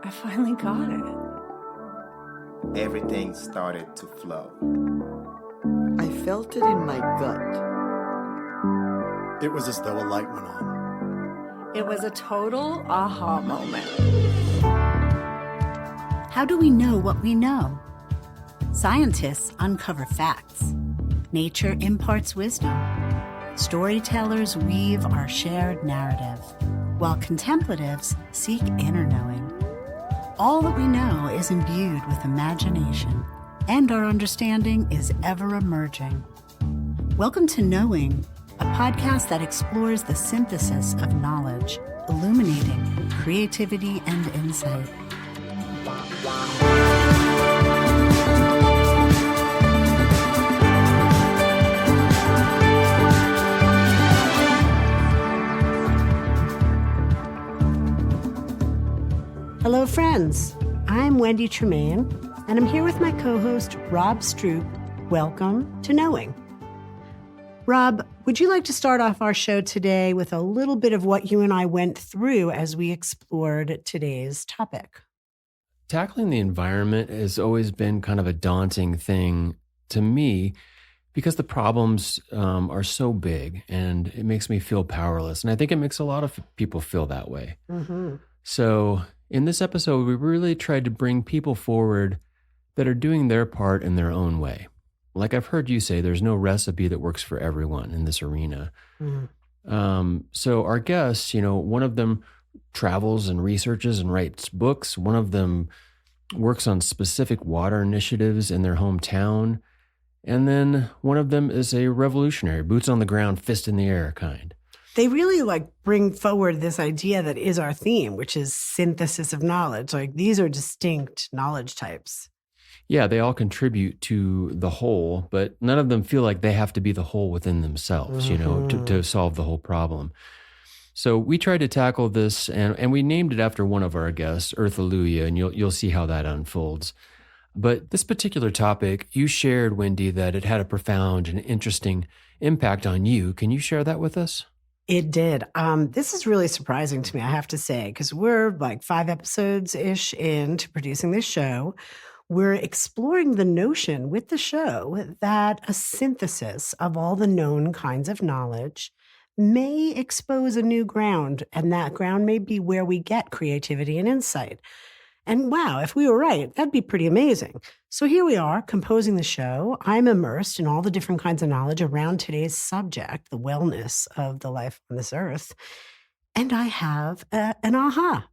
I finally got it. Everything started to flow. I felt it in my gut. It was as though a light went on. It was a total aha moment. How do we know what we know? Scientists uncover facts. Nature imparts wisdom. Storytellers weave our shared narrative, while contemplatives seek inner knowing. All that we know is imbued with imagination, and our understanding is ever emerging. Welcome to Knowing, a podcast that explores the synthesis of knowledge, illuminating creativity and insight. Hello, friends. I'm Wendy Tremaine, and I'm here with my co-host, Rob Stroop. Welcome to Knowing. Rob, would you like to start off our show today with a little bit of what you and I went through as we explored today's topic? Tackling the environment has always been kind of a daunting thing to me because the problems are so big and it makes me feel powerless. And I think it makes a lot of people feel that way. Mm-hmm. So in this episode, we really tried to bring people forward that are doing their part in their own way. Like I've heard you say, there's no recipe that works for everyone in this arena. Mm-hmm. So our guests, one of them travels and researches and writes books. One of them works on specific water initiatives in their hometown. And then one of them is a revolutionary, boots on the ground, fist in the air kind. They really bring forward this idea that is our theme, which is synthesis of knowledge. These are distinct knowledge types. Yeah, they all contribute to the whole, but none of them feel like they have to be the whole within themselves, to solve the whole problem. So we tried to tackle this, and we named it after one of our guests, Earthalujah, and you'll see how that unfolds. But this particular topic, you shared, Wendy, that it had a profound and interesting impact on you. Can you share that with us? It did. This is really surprising to me, I have to say, because we're 5 episodes-ish into producing this show. We're exploring the notion with the show that a synthesis of all the known kinds of knowledge may expose a new ground, and that ground may be where we get creativity and insight. And wow, if we were right, that'd be pretty amazing. So here we are, composing the show. I'm immersed in all the different kinds of knowledge around today's subject, the wellness of the life on this earth. And I have an aha.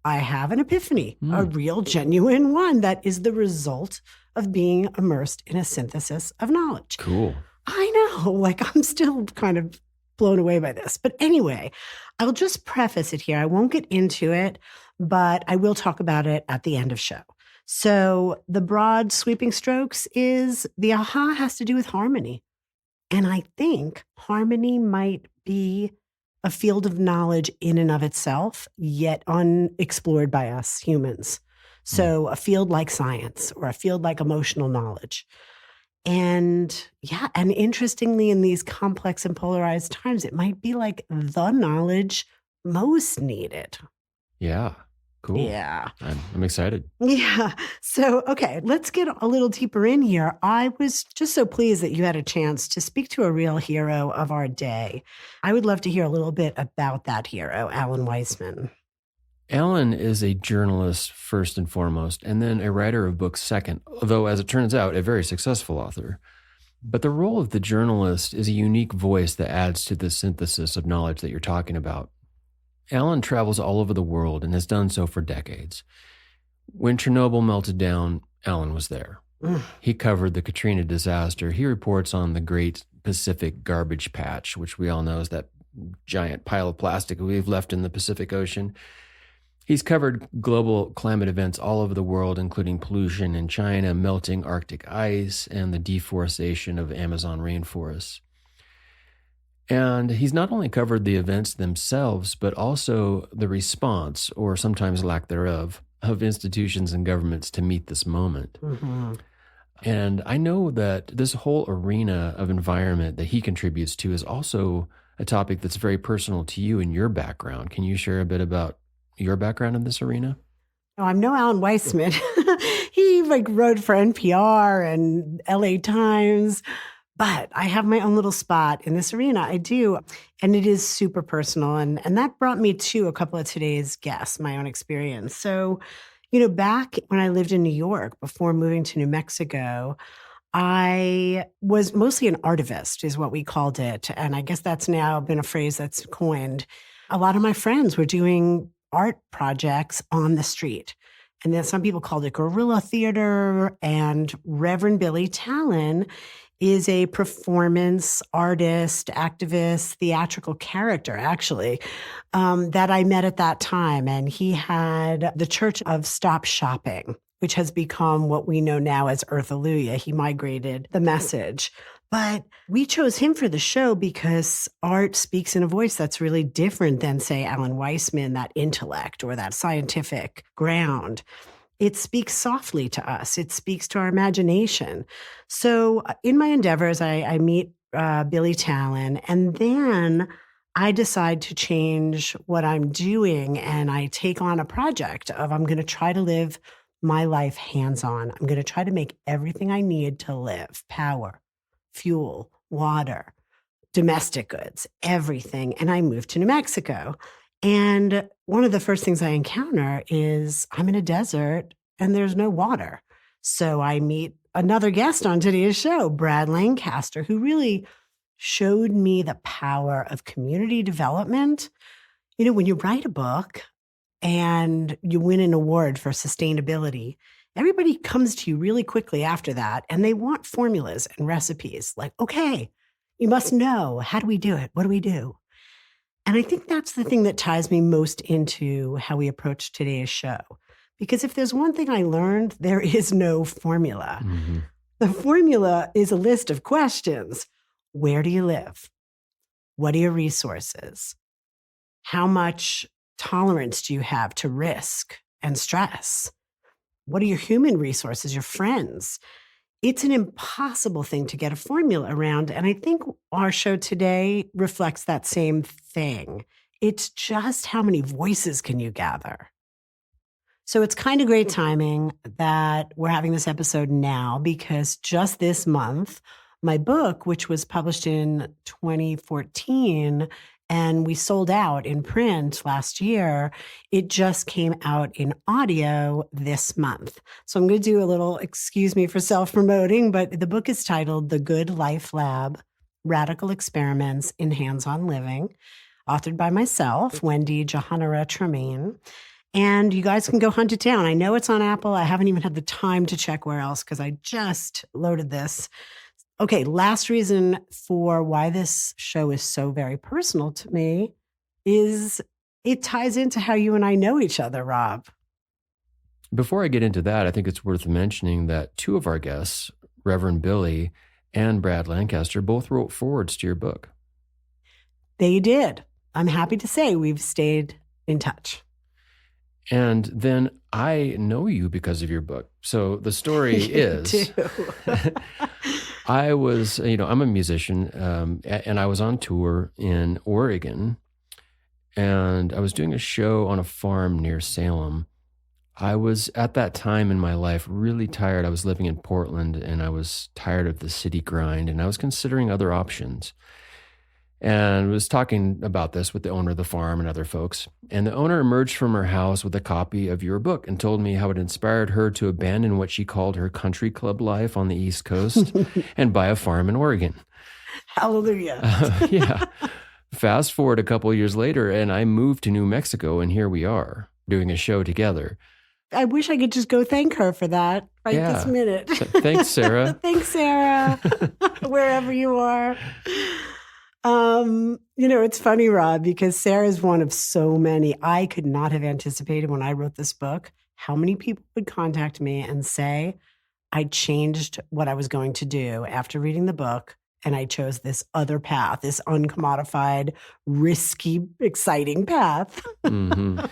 I have an epiphany, a real, genuine one that is the result of being immersed in a synthesis of knowledge. Cool. I know, I'm still kind of blown away by this. But anyway, I'll just preface it here. I won't get into it, but I will talk about it at the end of show. So the broad sweeping strokes is the aha has to do with harmony. And I think harmony might be a field of knowledge in and of itself, yet unexplored by us humans. So a field like science or a field like emotional knowledge. And interestingly, in these complex and polarized times, it might be the knowledge most needed. Yeah, cool. Yeah. I'm excited. Yeah. So, okay, let's get a little deeper in here. I was just so pleased that you had a chance to speak to a real hero of our day. I would love to hear a little bit about that hero, Alan Weisman. Alan is a journalist first and foremost, and then a writer of books second, although as it turns out, a very successful author. But the role of the journalist is a unique voice that adds to the synthesis of knowledge that you're talking about. Alan travels all over the world and has done so for decades. When Chernobyl melted down, Alan was there. He covered the Katrina disaster. He reports on the Great Pacific Garbage Patch, which we all know is that giant pile of plastic we've left in the Pacific Ocean. He's covered global climate events all over the world, including pollution in China, melting Arctic ice, and the deforestation of Amazon rainforests. And he's not only covered the events themselves, but also the response, or sometimes lack thereof, of institutions and governments to meet this moment. Mm-hmm. And I know that this whole arena of environment that he contributes to is also a topic that's very personal to you and your background. Can you share a bit about your background in this arena? Oh, I'm no Alan Weissman. He wrote for NPR and LA Times, but I have my own little spot in this arena. I do. And it is super personal. And that brought me to a couple of today's guests, my own experience. So, back when I lived in New York before moving to New Mexico, I was mostly an artivist, is what we called it. And I guess that's now been a phrase that's coined. A lot of my friends were doing art projects on the street. And then some people called it guerrilla theater. And Reverend Billy Talon is a performance artist, activist, theatrical character, actually, that I met at that time. And he had the Church of Stop Shopping, which has become what we know now as Earthalujah. He migrated the message. But we chose him for the show because art speaks in a voice that's really different than, say, Alan Weissman, that intellect or that scientific ground. It speaks softly to us. It speaks to our imagination. So in my endeavors, I meet Billy Talon, and then I decide to change what I'm doing, and I take on a project of I'm going to try to live my life hands-on. I'm going to try to make everything I need to live, power, fuel, water, domestic goods, everything. And I moved to New Mexico. And one of the first things I encounter is I'm in a desert and there's no water. So I meet another guest on today's show, Brad Lancaster, who really showed me the power of community development. When you write a book and you win an award for sustainability, everybody comes to you really quickly after that, and they want formulas and recipes. Like, okay, you must know. How do we do it? What do we do? And I think that's the thing that ties me most into how we approach today's show. Because if there's one thing I learned, there is no formula. Mm-hmm. The formula is a list of questions. Where do you live? What are your resources? How much tolerance do you have to risk and stress? What are your human resources, your friends? It's an impossible thing to get a formula around. And I think our show today reflects that same thing. It's just how many voices can you gather? So it's kind of great timing that we're having this episode now, because just this month, my book, which was published in 2014, and we sold out in print last year, it just came out in audio this month. So I'm going to do a little, excuse me for self-promoting, but the book is titled The Good Life Lab, Radical Experiments in Hands-on Living, authored by myself, Wendy Johanara Tremaine. And you guys can go hunt it down. I know it's on Apple. I haven't even had the time to check where else because I just loaded this. Okay, last reason for why this show is so very personal to me is it ties into how you and I know each other, Rob. Before I get into that, I think it's worth mentioning that two of our guests, Reverend Billy and Brad Lancaster, both wrote forwards to your book. They did. I'm happy to say we've stayed in touch. And then I know you because of your book. So the story is, I was, I'm a musician, and I was on tour in Oregon, and I was doing a show on a farm near Salem. I was at that time in my life really tired. I was living in Portland, and I was tired of the city grind, and I was considering other options. And was talking about this with the owner of the farm and other folks. And the owner emerged from her house with a copy of your book and told me how it inspired her to abandon what she called her country club life on the East Coast and buy a farm in Oregon. Hallelujah. Yeah. Fast forward a couple of years later, and I moved to New Mexico, and here we are doing a show together. I wish I could just go thank her for that this minute. Thanks, Sarah. Thanks, Sarah, wherever you are. It's funny, Rob, because Sarah's one of so many. I could not have anticipated when I wrote this book how many people would contact me and say, I changed what I was going to do after reading the book, and I chose this other path, this uncommodified, risky, exciting path. Mm-hmm.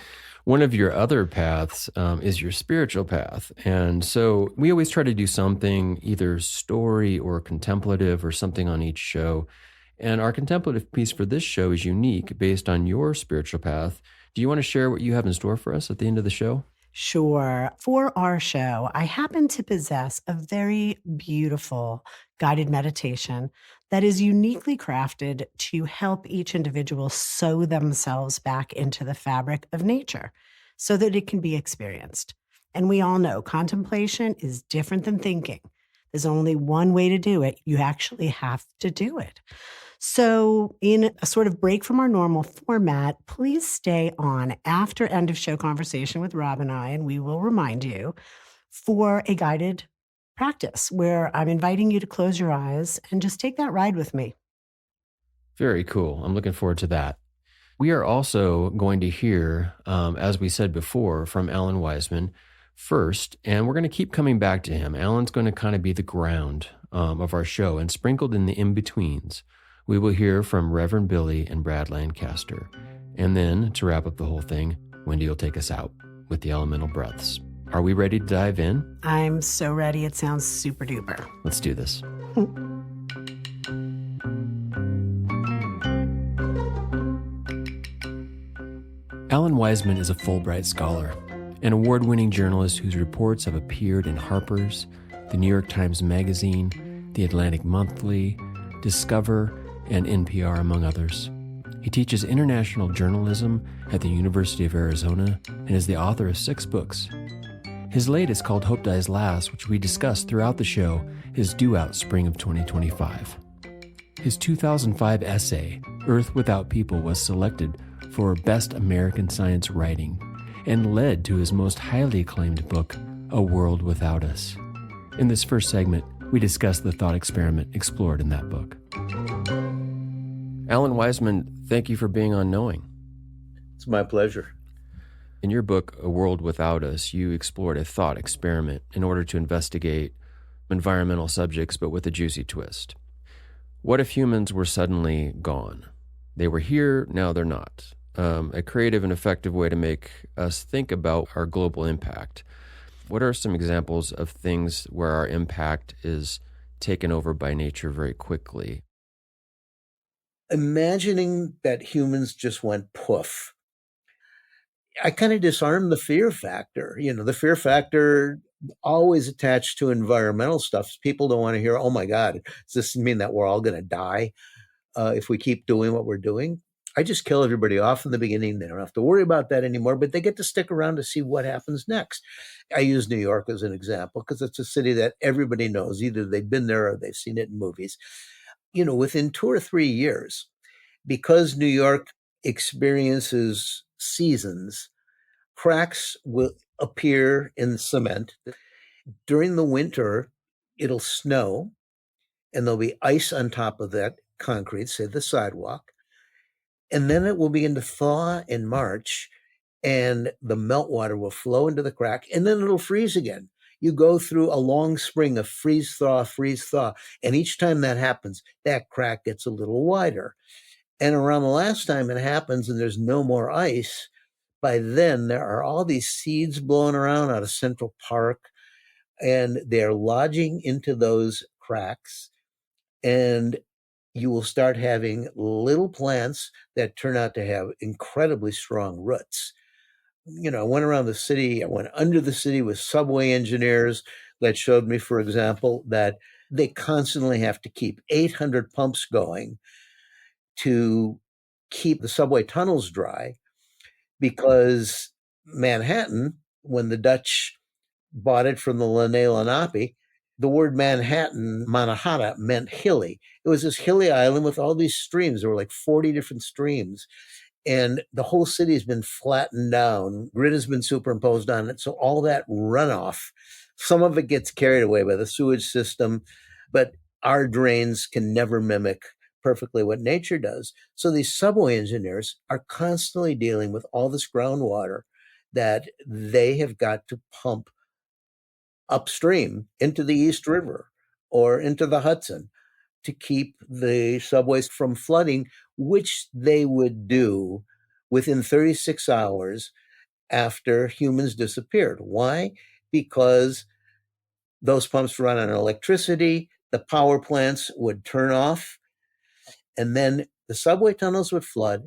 One of your other paths is your spiritual path. And so we always try to do something, either story or contemplative or something on each show. And our contemplative piece for this show is unique based on your spiritual path. Do you want to share what you have in store for us at the end of the show? Sure. For our show, I happen to possess a very beautiful guided meditation that is uniquely crafted to help each individual sew themselves back into the fabric of nature so that it can be experienced. And we all know contemplation is different than thinking. There's only one way to do it. You actually have to do it. So, in a sort of break from our normal format, please stay on after end of show conversation with Rob and I, and we will remind you for a guided practice where I'm inviting you to close your eyes and just take that ride with me. Very cool. I'm looking forward to that. We are also going to hear, as we said before, from Alan Wiseman first, and we're going to keep coming back to him. Alan's going to kind of be the ground of our show, and sprinkled in the in-betweens, we will hear from Reverend Billy and Brad Lancaster. And then, to wrap up the whole thing, Wendy will take us out with the elemental breaths. Are we ready to dive in? I'm so ready. It sounds super duper. Let's do this. Alan Wiseman is a Fulbright scholar, an award-winning journalist whose reports have appeared in Harper's, the New York Times Magazine, the Atlantic Monthly, Discover, and NPR, among others. He teaches international journalism at the University of Arizona and is the author of 6 books. His latest, called Hope Dies Last, which we discussed throughout the show, is due out spring of 2025. His 2005 essay, Earth Without People, was selected for Best American Science Writing and led to his most highly acclaimed book, A World Without Us. In this first segment, we discuss the thought experiment explored in that book. Alan Wiseman, thank you for being on Knowing. It's my pleasure. In your book, A World Without Us, you explored a thought experiment in order to investigate environmental subjects, but with a juicy twist. What if humans were suddenly gone? They were here, now they're not. A creative and effective way to make us think about our global impact. What are some examples of things where our impact is taken over by nature very quickly? Imagining that humans just went poof. I kind of disarm the fear factor. The fear factor always attached to environmental stuff. People don't want to hear, oh my God, does this mean that we're all going to die if we keep doing what we're doing? I just kill everybody off in the beginning. They don't have to worry about that anymore, but they get to stick around to see what happens next. I use New York as an example because it's a city that everybody knows. Either they've been there or they've seen it in movies. Within 2 or 3 years, because New York experiences seasons, cracks will appear in the cement. During the winter, it'll snow, and there'll be ice on top of that concrete, say the sidewalk. And then it will begin to thaw in March, and the meltwater will flow into the crack, and then it'll freeze again. You go through a long spring of freeze, thaw, and each time that happens, that crack gets a little wider. And around the last time it happens and there's no more ice, by then there are all these seeds blowing around out of Central Park, and they're lodging into those cracks, and you will start having little plants that turn out to have incredibly strong roots. I went around the city, I went under the city with subway engineers that showed me, for example, that they constantly have to keep 800 pumps going to keep the subway tunnels dry, because Manhattan, when the Dutch bought it from the Lenape, the word Manhattan, Mannahatta, meant hilly. It was this hilly island with all these streams. There were like 40 different streams. And the whole city has been flattened down. Grid has been superimposed on it. So all that runoff, some of it gets carried away by the sewage system, but our drains can never mimic perfectly what nature does. So these subway engineers are constantly dealing with all this groundwater that they have got to pump upstream into the East River or into the Hudson to keep the subways from flooding, which they would do within 36 hours after humans disappeared. Why? Because those pumps run on electricity, the power plants would turn off, and then the subway tunnels would flood,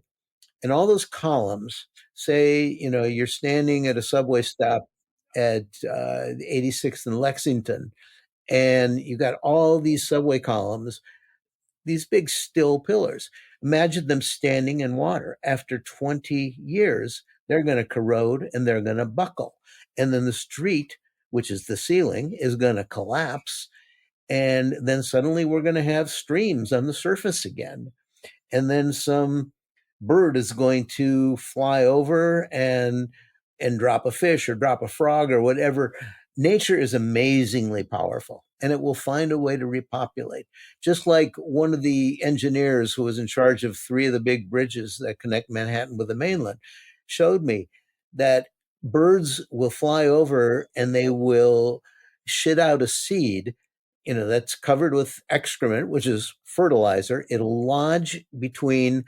and all those columns, say, you're standing at a subway stop at 86th and Lexington, and you got all these subway columns, these big still pillars. Imagine them standing in water. After 20 years, they're going to corrode and they're going to buckle. And then the street, which is the ceiling, is going to collapse. And then suddenly we're going to have streams on the surface again. And then some bird is going to fly over and drop a fish or drop a frog or whatever. Nature is amazingly powerful, and it will find a way to repopulate. Just like one of the engineers who was in charge of 3 of the big bridges that connect Manhattan with the mainland showed me that birds will fly over and they will shit out a seed, that's covered with excrement, which is fertilizer. It'll lodge between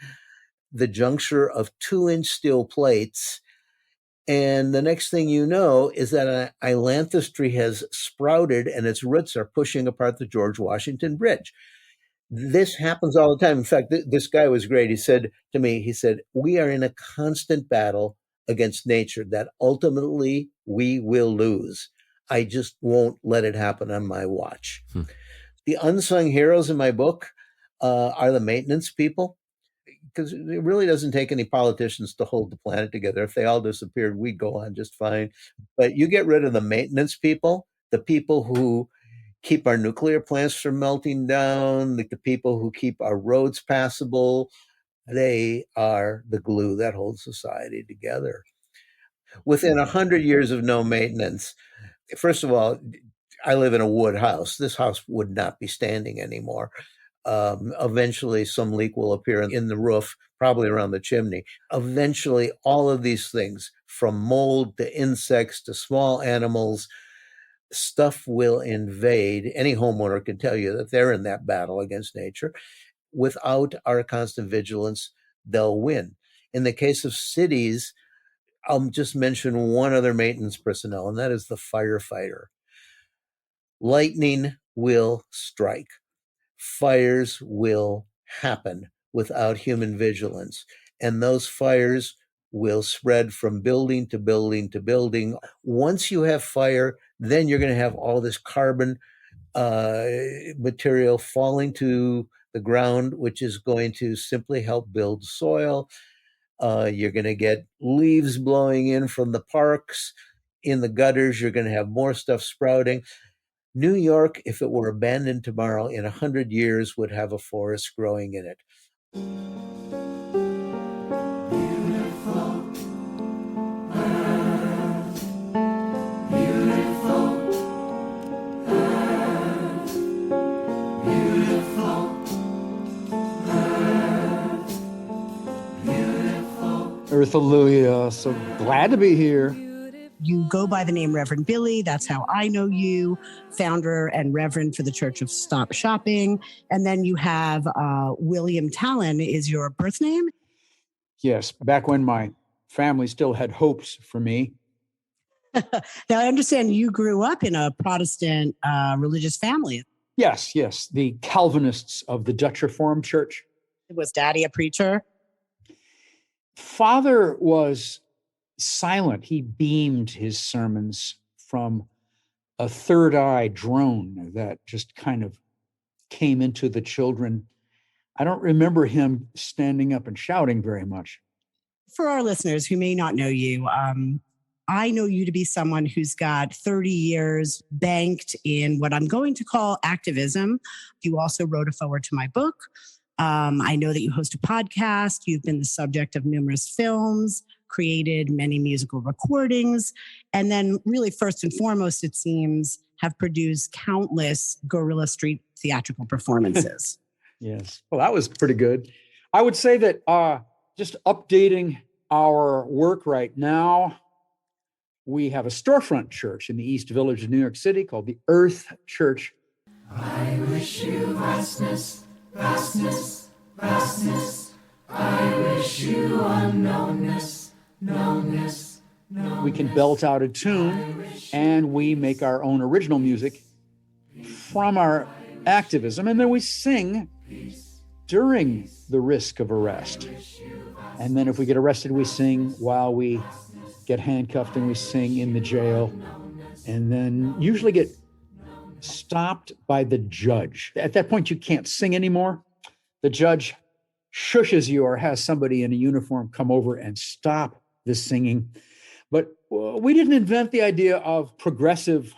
the juncture of 2-inch steel plates. And the next thing you know is that an ailanthus tree has sprouted and its roots are pushing apart the George Washington Bridge. This happens all the time. In fact, this guy was great. He said to me, we are in a constant battle against nature that ultimately we will lose. I just won't let it happen on my watch. The unsung heroes in my book are the maintenance people, because it really doesn't take any politicians to hold the planet together. If they all disappeared, we'd go on just fine. But you get rid of the maintenance people, the people who keep our nuclear plants from melting down, the people who keep our roads passable, they are the glue that holds society together. Within 100 years of no maintenance, first of all, I live in a wood house. This house would not be standing anymore. Eventually, some leak will appear in the roof, probably around the chimney. Eventually, all of these things, from mold to insects to small animals, stuff will invade. Any homeowner can tell you that they're in that battle against nature. Without our constant vigilance, they'll win. In the case of cities, I'll just mention one other maintenance personnel, and that is the firefighter. Lightning will strike. Fires will happen without human vigilance, and those fires will spread from building to building to building. Once you have fire, then you're going to have all this carbon material falling to the ground, which is going to simply help build soil. You're going to get leaves blowing in from the parks. In the gutters, you're going to have more stuff sprouting. New York, if it were abandoned tomorrow, in 100 years would have a forest growing in it. Earthalujah, so glad to be here. You go by the name Reverend Billy. That's how I know you, founder and reverend for the Church of Stop Shopping. And then you have William Talon is your birth name? Yes, back when my family still had hopes for me. Now, I understand you grew up in a Protestant religious family. Yes, the Calvinists of the Dutch Reformed Church. Was Daddy a preacher? Father was silent. He beamed his sermons from a third eye drone that just kind of came into the children. I don't remember him standing up and shouting very much. For our listeners who may not know you, I know you to be someone who's got 30 years banked in what I'm going to call activism. You also wrote a foreword to my book. I know that you host a podcast. You've been the subject of numerous films, created many musical recordings, and then really first and foremost, it seems, have produced countless Guerrilla Street theatrical performances. Yes. Well, that was pretty good. I would say that just updating our work right now, we have a storefront church in the East Village of New York City called the Earth Church. I wish you vastness, vastness, vastness. I wish you unknownness. We can belt out a tune, and we make our own original music from our activism, and then we sing during the risk of arrest. And then if we get arrested, we sing while we get handcuffed and we sing in the jail, and then usually get stopped by the judge. At that point, you can't sing anymore. The judge shushes you or has somebody in a uniform come over and stop the singing. But we didn't invent the idea of progressive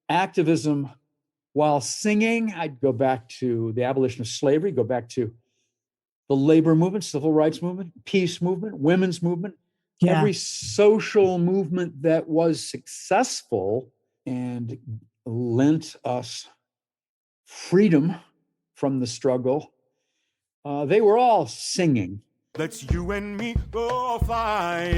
activism while singing. I'd go back to the abolition of slavery, go back to the labor movement, civil rights movement, peace movement, women's movement, every social movement that was successful and lent us freedom from the struggle. They were all singing. Let's you and me go flying.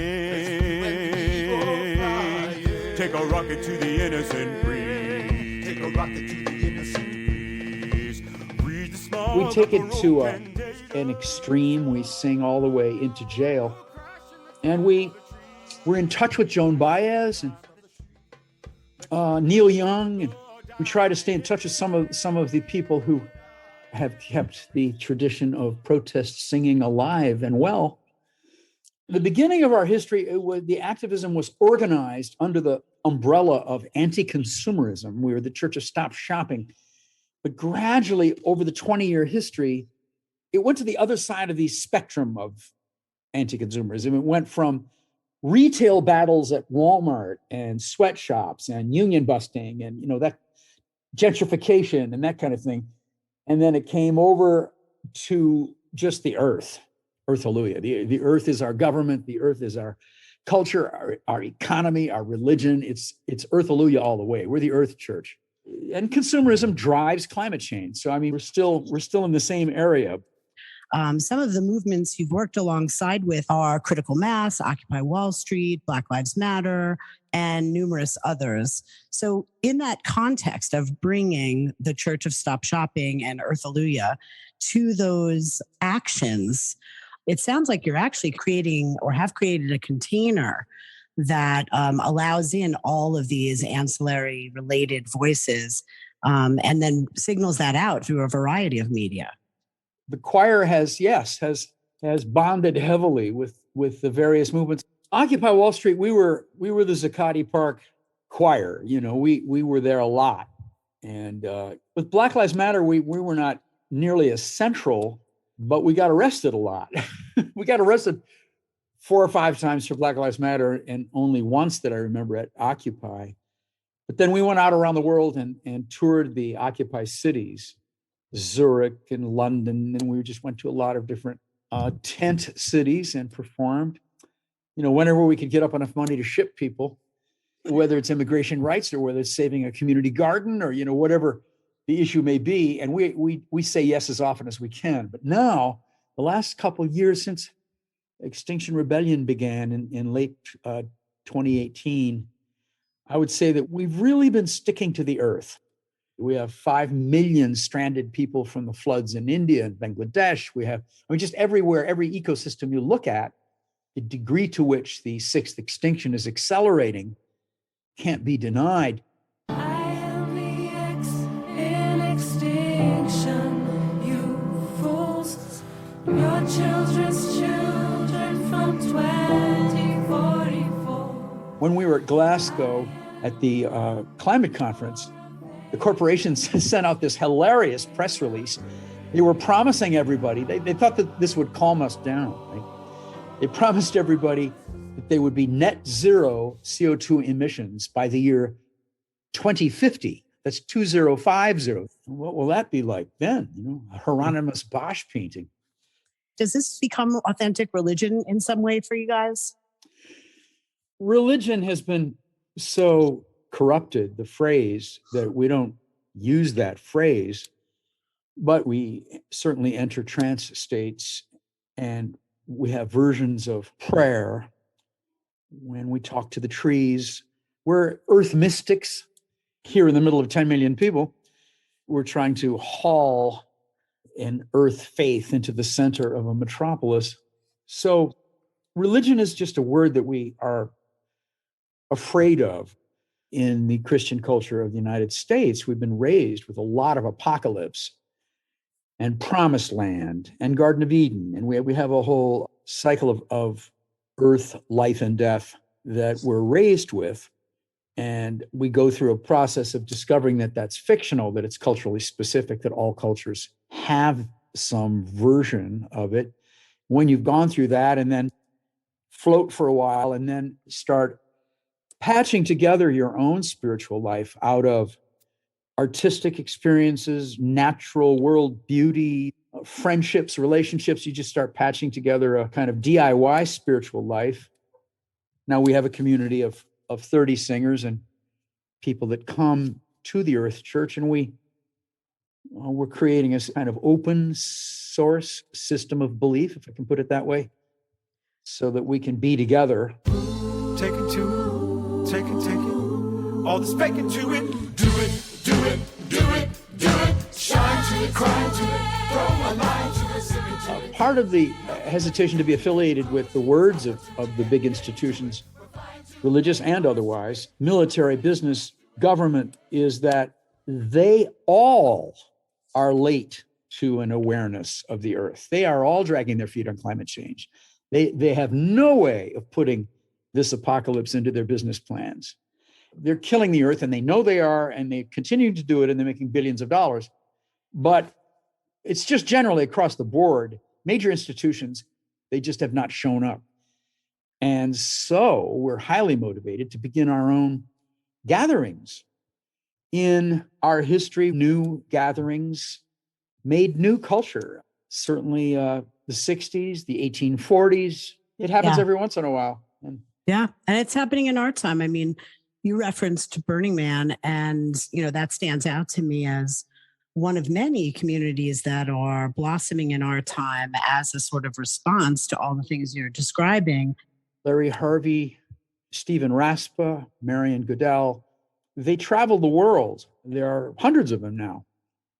Take a rocket to the innocent breeze. Take a rocket to the innocent breeze. Breathe the small. We take it to an extreme. We sing all the way into jail, and we're in touch with Joan Baez and Neil Young, and we try to stay in touch with some of the people who have kept the tradition of protest singing alive and well. The beginning of our history, the activism was organized under the umbrella of anti-consumerism. We were the Church of Stop Shopping. But gradually, over the 20-year history, it went to the other side of the spectrum of anti-consumerism. It went from retail battles at Walmart and sweatshops and union busting and that gentrification and that kind of thing. And then it came over to just the earth, Earthalujah. The earth is our government. The earth is our culture, our economy, our religion. It's Earthalujah all the way. We're the Earth Church. And consumerism drives climate change. So, we're still in the same area. Some of the movements you've worked alongside with are Critical Mass, Occupy Wall Street, Black Lives Matter, and numerous others. So in that context of bringing the Church of Stop Shopping and Earthalujah to those actions, it sounds like you're actually creating or have created a container that allows in all of these ancillary related voices and then signals that out through a variety of media. The choir has bonded heavily with the various movements. Occupy Wall Street, we were the Zuccotti Park choir. We were there a lot. And with Black Lives Matter, we were not nearly as central, but we got arrested a lot. We got arrested 4 or 5 times for Black Lives Matter, and only once that I remember at Occupy. But then we went out around the world and toured the Occupy cities, Zurich and London, and we just went to a lot of different tent cities and performed. Whenever we could get up enough money to ship people, whether it's immigration rights or whether it's saving a community garden or whatever the issue may be, and we say yes as often as we can. But now, the last couple of years since Extinction Rebellion began in late 2018, I would say that we've really been sticking to the earth. We have 5 million stranded people from the floods in India and Bangladesh. We have, just everywhere, every ecosystem you look at, the degree to which the 6th extinction is accelerating can't be denied. I am the X in extinction, you fools, your children's children from 2044. When we were at Glasgow at the climate conference, the corporations sent out this hilarious press release. They were promising everybody, they thought that this would calm us down, right? They promised everybody that they would be net zero CO2 emissions by the year 2050. That's 2050. What will that be like then? A Hieronymus Bosch painting. Does this become authentic religion in some way for you guys? Religion has been so corrupted, the phrase, that we don't use that phrase, but we certainly enter trance states, and we have versions of prayer when we talk to the trees. We're earth mystics here in the middle of 10 million people. We're trying to haul an earth faith into the center of a metropolis. So religion is just a word that we are afraid of. In the Christian culture of the United States, we've been raised with a lot of apocalypse and promised land and Garden of Eden. And we have a whole cycle of earth, life, and death that we're raised with. And we go through a process of discovering that that's fictional, that it's culturally specific, that all cultures have some version of it. When you've gone through that and then float for a while and then start patching together your own spiritual life out of artistic experiences, natural world beauty, friendships, relationships, you just start patching together a kind of DIY spiritual life. Now we have a community of 30 singers and people that come to the Earth Church, and we're creating a kind of open source system of belief, if I can put it that way, so that we can be together. Take it to it, take it. All this faking to it. Do it. Shine to it, cry to it, throw a line to it, sing it to it. Part of the hesitation to be affiliated with the words of the big institutions, religious and otherwise, military, business, government, is that they all are late to an awareness of the Earth. They are all dragging their feet on climate change. They have no way of putting this apocalypse into their business plans. They're killing the Earth, and they know they are, and they continue to do it, and they're making billions of dollars. But it's just generally across the board, major institutions, they just have not shown up. And so we're highly motivated to begin our own gatherings. In our history, new gatherings made new culture. Certainly the 60s, the 1840s. It happens every once in a while. And it's happening in our time. I mean, you referenced Burning Man, and that stands out to me as one of many communities that are blossoming in our time as a sort of response to all the things you're describing. Larry Harvey, Stephen Raspa, Marion Goodell, they traveled the world. There are hundreds of them now.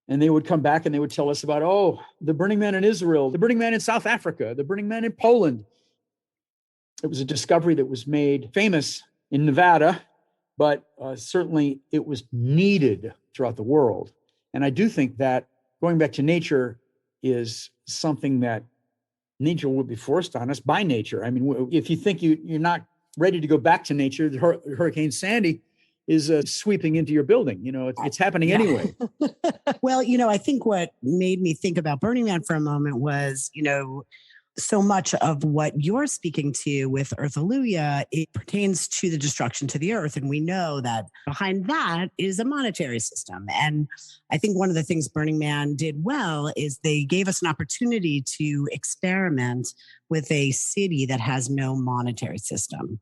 And they would come back and they would tell us about, the Burning Man in Israel, the Burning Man in South Africa, the Burning Man in Poland. It was a discovery that was made famous in Nevada, but certainly it was needed throughout the world. And I do think that going back to nature is something that nature will be forced on us by nature. I mean, if you think you're not ready to go back to nature, Hurricane Sandy is sweeping into your building. It's happening anyway. Well, I think what made me think about Burning Man for a moment was, so much of what you're speaking to with Earthalujah, it pertains to the destruction to the earth. And we know that behind that is a monetary system. And I think one of the things Burning Man did well is they gave us an opportunity to experiment with a city that has no monetary system.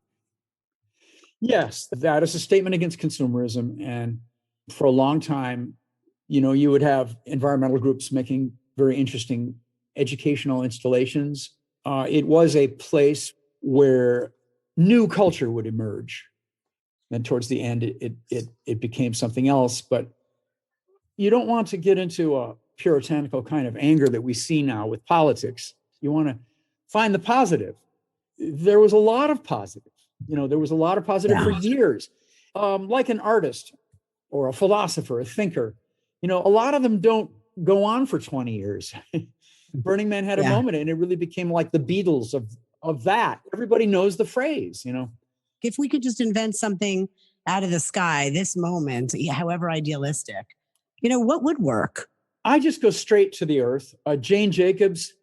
Yes, that is a statement against consumerism. And for a long time, you would have environmental groups making very interesting educational installations. It was a place where new culture would emerge. And towards the end, it became something else. But you don't want to get into a puritanical kind of anger that we see now with politics. You want to find the positive. There was a lot of positive. There was a lot of positive for years. Like an artist or a philosopher, a thinker, a lot of them don't go on for 20 years. Burning Man had a moment, and it really became like the Beatles of that. Everybody knows the phrase, If we could just invent something out of the sky, this moment, however idealistic, what would work? I just go straight to the earth. Jane Jacobs,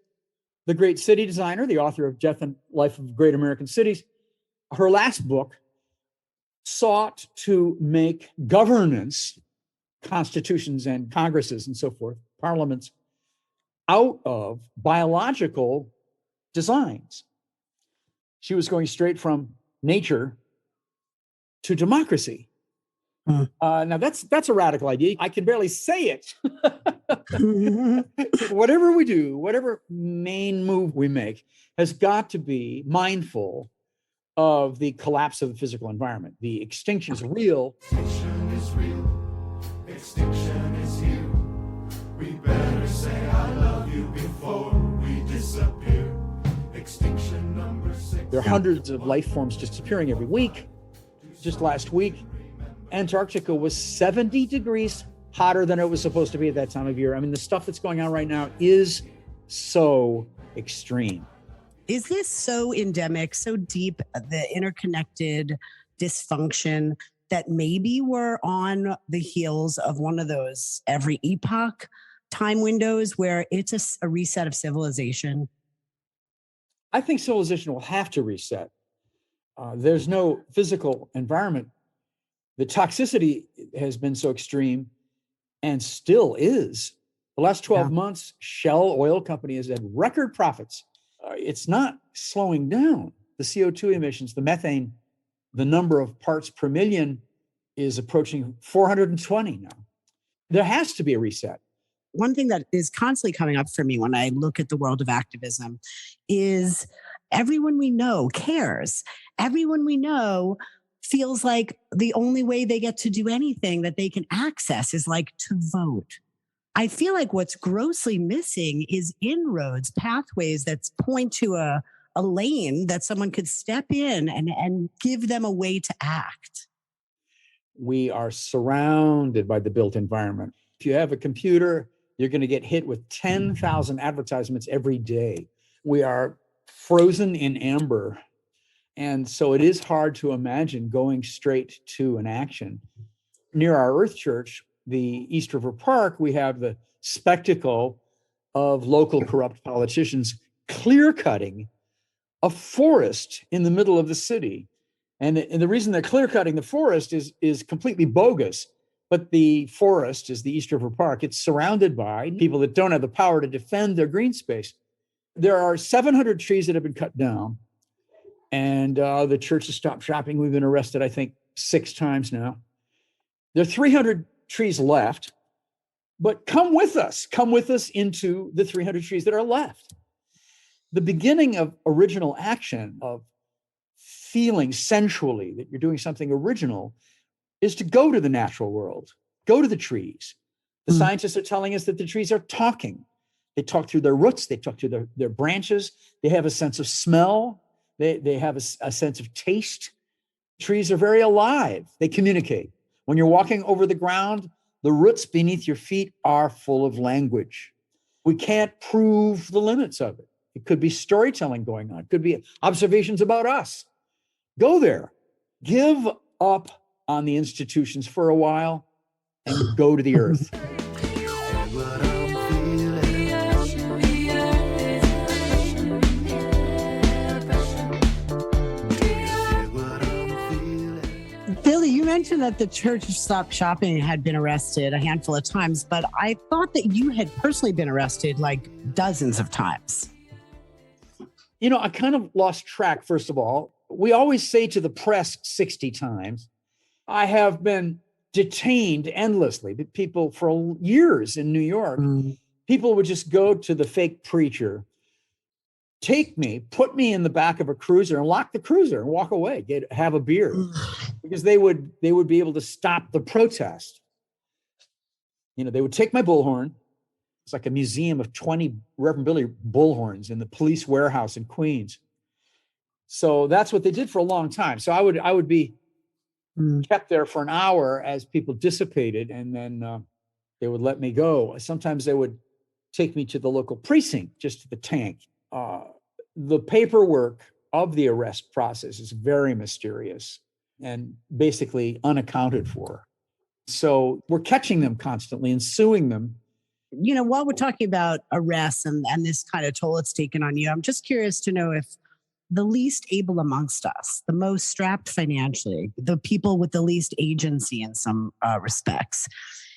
the great city designer, the author of Death and Life of Great American Cities, her last book sought to make governance, constitutions and congresses and so forth, parliaments, out of biological designs. She was going straight from nature to democracy. Now that's a radical idea. I can barely say it. Whatever we do, whatever main move we make, has got to be mindful of the collapse of the physical environment. The extinction is real. Extinction is real. Extinction is here. We better say I love you before we disappear. Extinction number 6. There are hundreds of life forms disappearing every week. Just last week, Antarctica was 70 degrees hotter than it was supposed to be at that time of year. I mean, the stuff that's going on right now is so extreme. Is this so endemic, so deep, the interconnected dysfunction, that maybe we're on the heels of one of those every epoch time windows where it's a reset of civilization? I think civilization will have to reset. There's no physical environment. The toxicity has been so extreme and still is. The last 12 months, Shell Oil Company has had record profits. It's not slowing down. The CO2 emissions, the methane, the number of parts per million is approaching 420 now. There has to be a reset. One thing that is constantly coming up for me when I look at the world of activism is everyone we know cares. Everyone we know feels like the only way they get to do anything that they can access is like to vote. I feel like what's grossly missing is inroads, pathways that point to a lane that someone could step in and give them a way to act. We are surrounded by the built environment. If you have a computer, you're going to get hit with 10,000 advertisements every day. We are frozen in amber. And so it is hard to imagine going straight to an action. Near our Earth Church, the East River Park, we have the spectacle of local corrupt politicians clear-cutting a forest in the middle of the city. And the reason they're clear-cutting the forest is completely bogus. But the forest is the East River Park. It's surrounded by people that don't have the power to defend their green space. There are 700 trees that have been cut down. And the church has stopped shopping. We've been arrested, I think, 6 times now. There are 300 trees left. But come with us into the 300 trees that are left. The beginning of original action, of feeling sensually that you're doing something original, is to go to the natural world, go to the trees. The scientists are telling us that the trees are talking. They talk through their roots, they talk through their branches, they have a sense of smell, they have a sense of taste. Trees are very alive, they communicate. When you're walking over the ground, the roots beneath your feet are full of language. We can't prove the limits of it. It could be storytelling going on, it could be observations about us. Go there, give up on the institutions for a while and go to the earth. Billy, you mentioned that the church Stop Shopping had been arrested a handful of times, but I thought that you had personally been arrested like dozens of times. You know, I kind of lost track, first of all. We always say to the press 60 times. I have been detained endlessly. People for years in New York, people would just go to the fake preacher, take me, put me in the back of a cruiser and lock the cruiser and walk away, have a beer, because they would be able to stop the protest. You know, they would take my bullhorn. It's like a museum of 20 Reverend Billy bullhorns in the police warehouse in Queens. So that's what they did for a long time. So I would be kept there for an hour as people dissipated, and then they would let me go. Sometimes they would take me to the local precinct, just to the tank. The paperwork of the arrest process is very mysterious and basically unaccounted for. So we're catching them constantly and suing them. You know, while we're talking about arrests and this kind of toll it's taken on you, I'm just curious to know if the least able amongst us, the most strapped financially, the people with the least agency in some respects,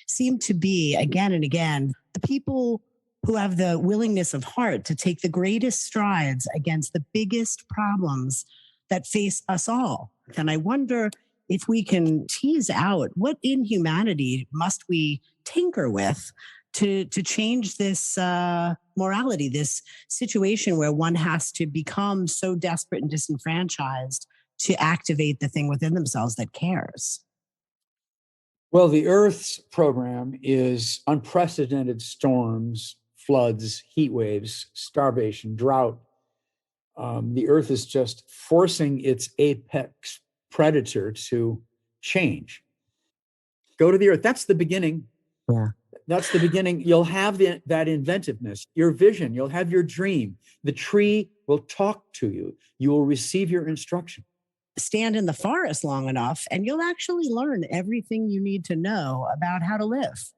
seem to be, again and again, the people who have the willingness of heart to take the greatest strides against the biggest problems that face us all. And I wonder if we can tease out what inhumanity must we tinker with to change this morality, this situation where one has to become so desperate and disenfranchised to activate the thing within themselves that cares. Well, the Earth's program is unprecedented storms, floods, heat waves, starvation, drought. The Earth is just forcing its apex predator to change. Go to the Earth. That's the beginning. Yeah. That's the beginning. You'll have that inventiveness, your vision, you'll have your dream. The tree will talk to you. You will receive your instruction. Stand in the forest long enough, and you'll actually learn everything you need to know about how to live.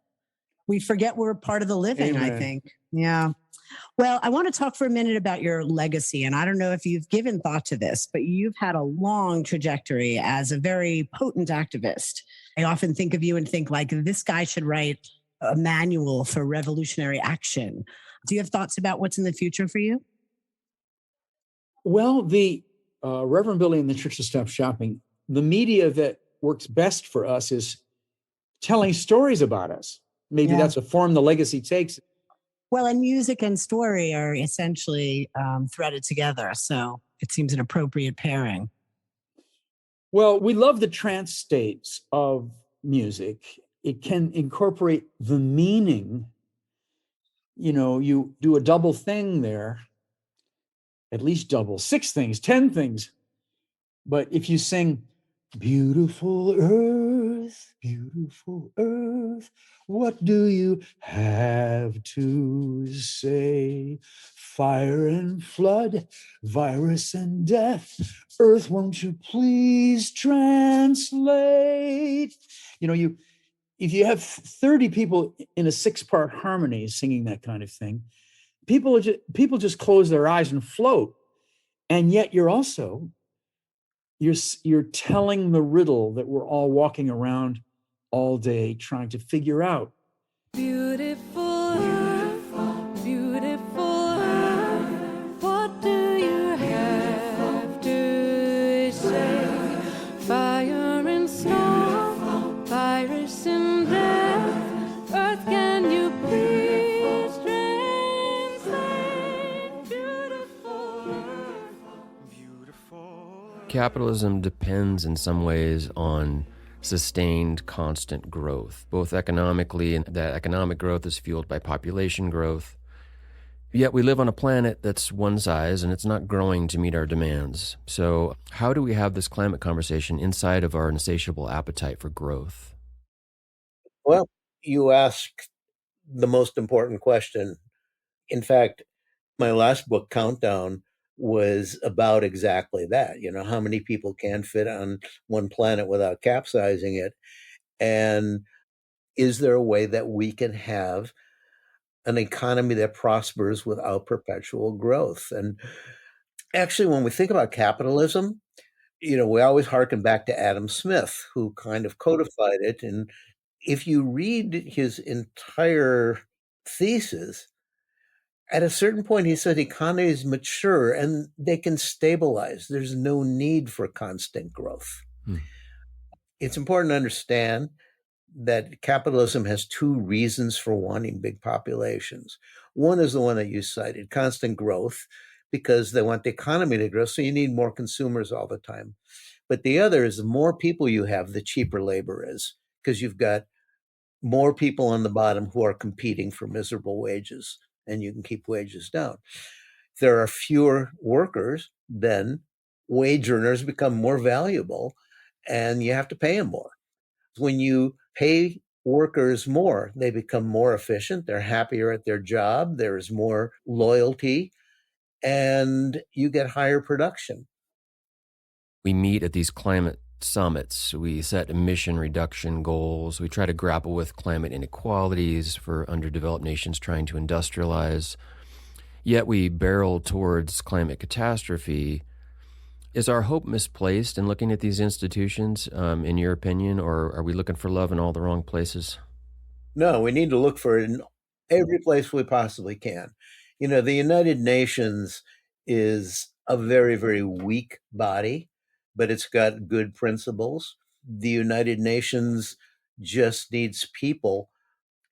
We forget we're part of the living, I Amen. think. Yeah. Well, I want to talk for a minute about your legacy. And I don't know if you've given thought to this, but you've had a long trajectory as a very potent activist. I often think of you and think, like, this guy should write a manual for revolutionary action. Do you have thoughts about what's in the future for you? Well, the Reverend Billy and the Church of Stop Shopping, the media that works best for us is telling stories about us. Maybe that's a form the legacy takes. Well, and music and story are essentially threaded together. So it seems an appropriate pairing. Well, we love the trance states of music. It can incorporate the meaning. You know, you do a double thing there, at least double, 6 things, 10 things. But if you sing, beautiful earth, what do you have to say? Fire and flood, virus and death, earth, won't you please translate? You know, if you have 30 people in a 6-part harmony singing that kind of thing, people just close their eyes and float. And yet you're telling the riddle that we're all walking around all day trying to figure out. Beautiful earth, beautiful earth, what do you have to say? Fire and snow, virus and death, earth, can you please translate? Beautiful earth, beautiful earth. Capitalism depends in some ways on sustained, constant growth, both economically, and that economic growth is fueled by population growth. Yet we live on a planet that's one size and it's not growing to meet our demands. So how do we have this climate conversation inside of our insatiable appetite for growth? Well, you ask the most important question. In fact, my last book, Countdown, was about exactly that. You know, how many people can fit on one planet without capsizing it? And is there a way that we can have an economy that prospers without perpetual growth? And actually, when we think about capitalism, you know, we always harken back to Adam Smith, who kind of codified it. And if you read his entire thesis, at a certain point, he said economies mature and they can stabilize. There's no need for constant growth. It's important to understand that capitalism has 2 reasons for wanting big populations. One is the one that you cited, constant growth, because they want the economy to grow, so you need more consumers all the time. But the other is the more people you have, the cheaper labor is, because you've got more people on the bottom who are competing for miserable wages, and you can keep wages down. If there are fewer workers, then wage earners become more valuable, and you have to pay them more. When you pay workers more, they become more efficient, they're happier at their job, there's more loyalty, and you get higher production. We meet at these climate summits. We set emission reduction goals. We try to grapple with climate inequalities for underdeveloped nations trying to industrialize. Yet we barrel towards climate catastrophe. Is our hope misplaced in looking at these institutions, in your opinion, or are we looking for love in all the wrong places? No, we need to look for it in every place we possibly can. You know, the United Nations is a very, very weak body, but it's got good principles. The United Nations just needs people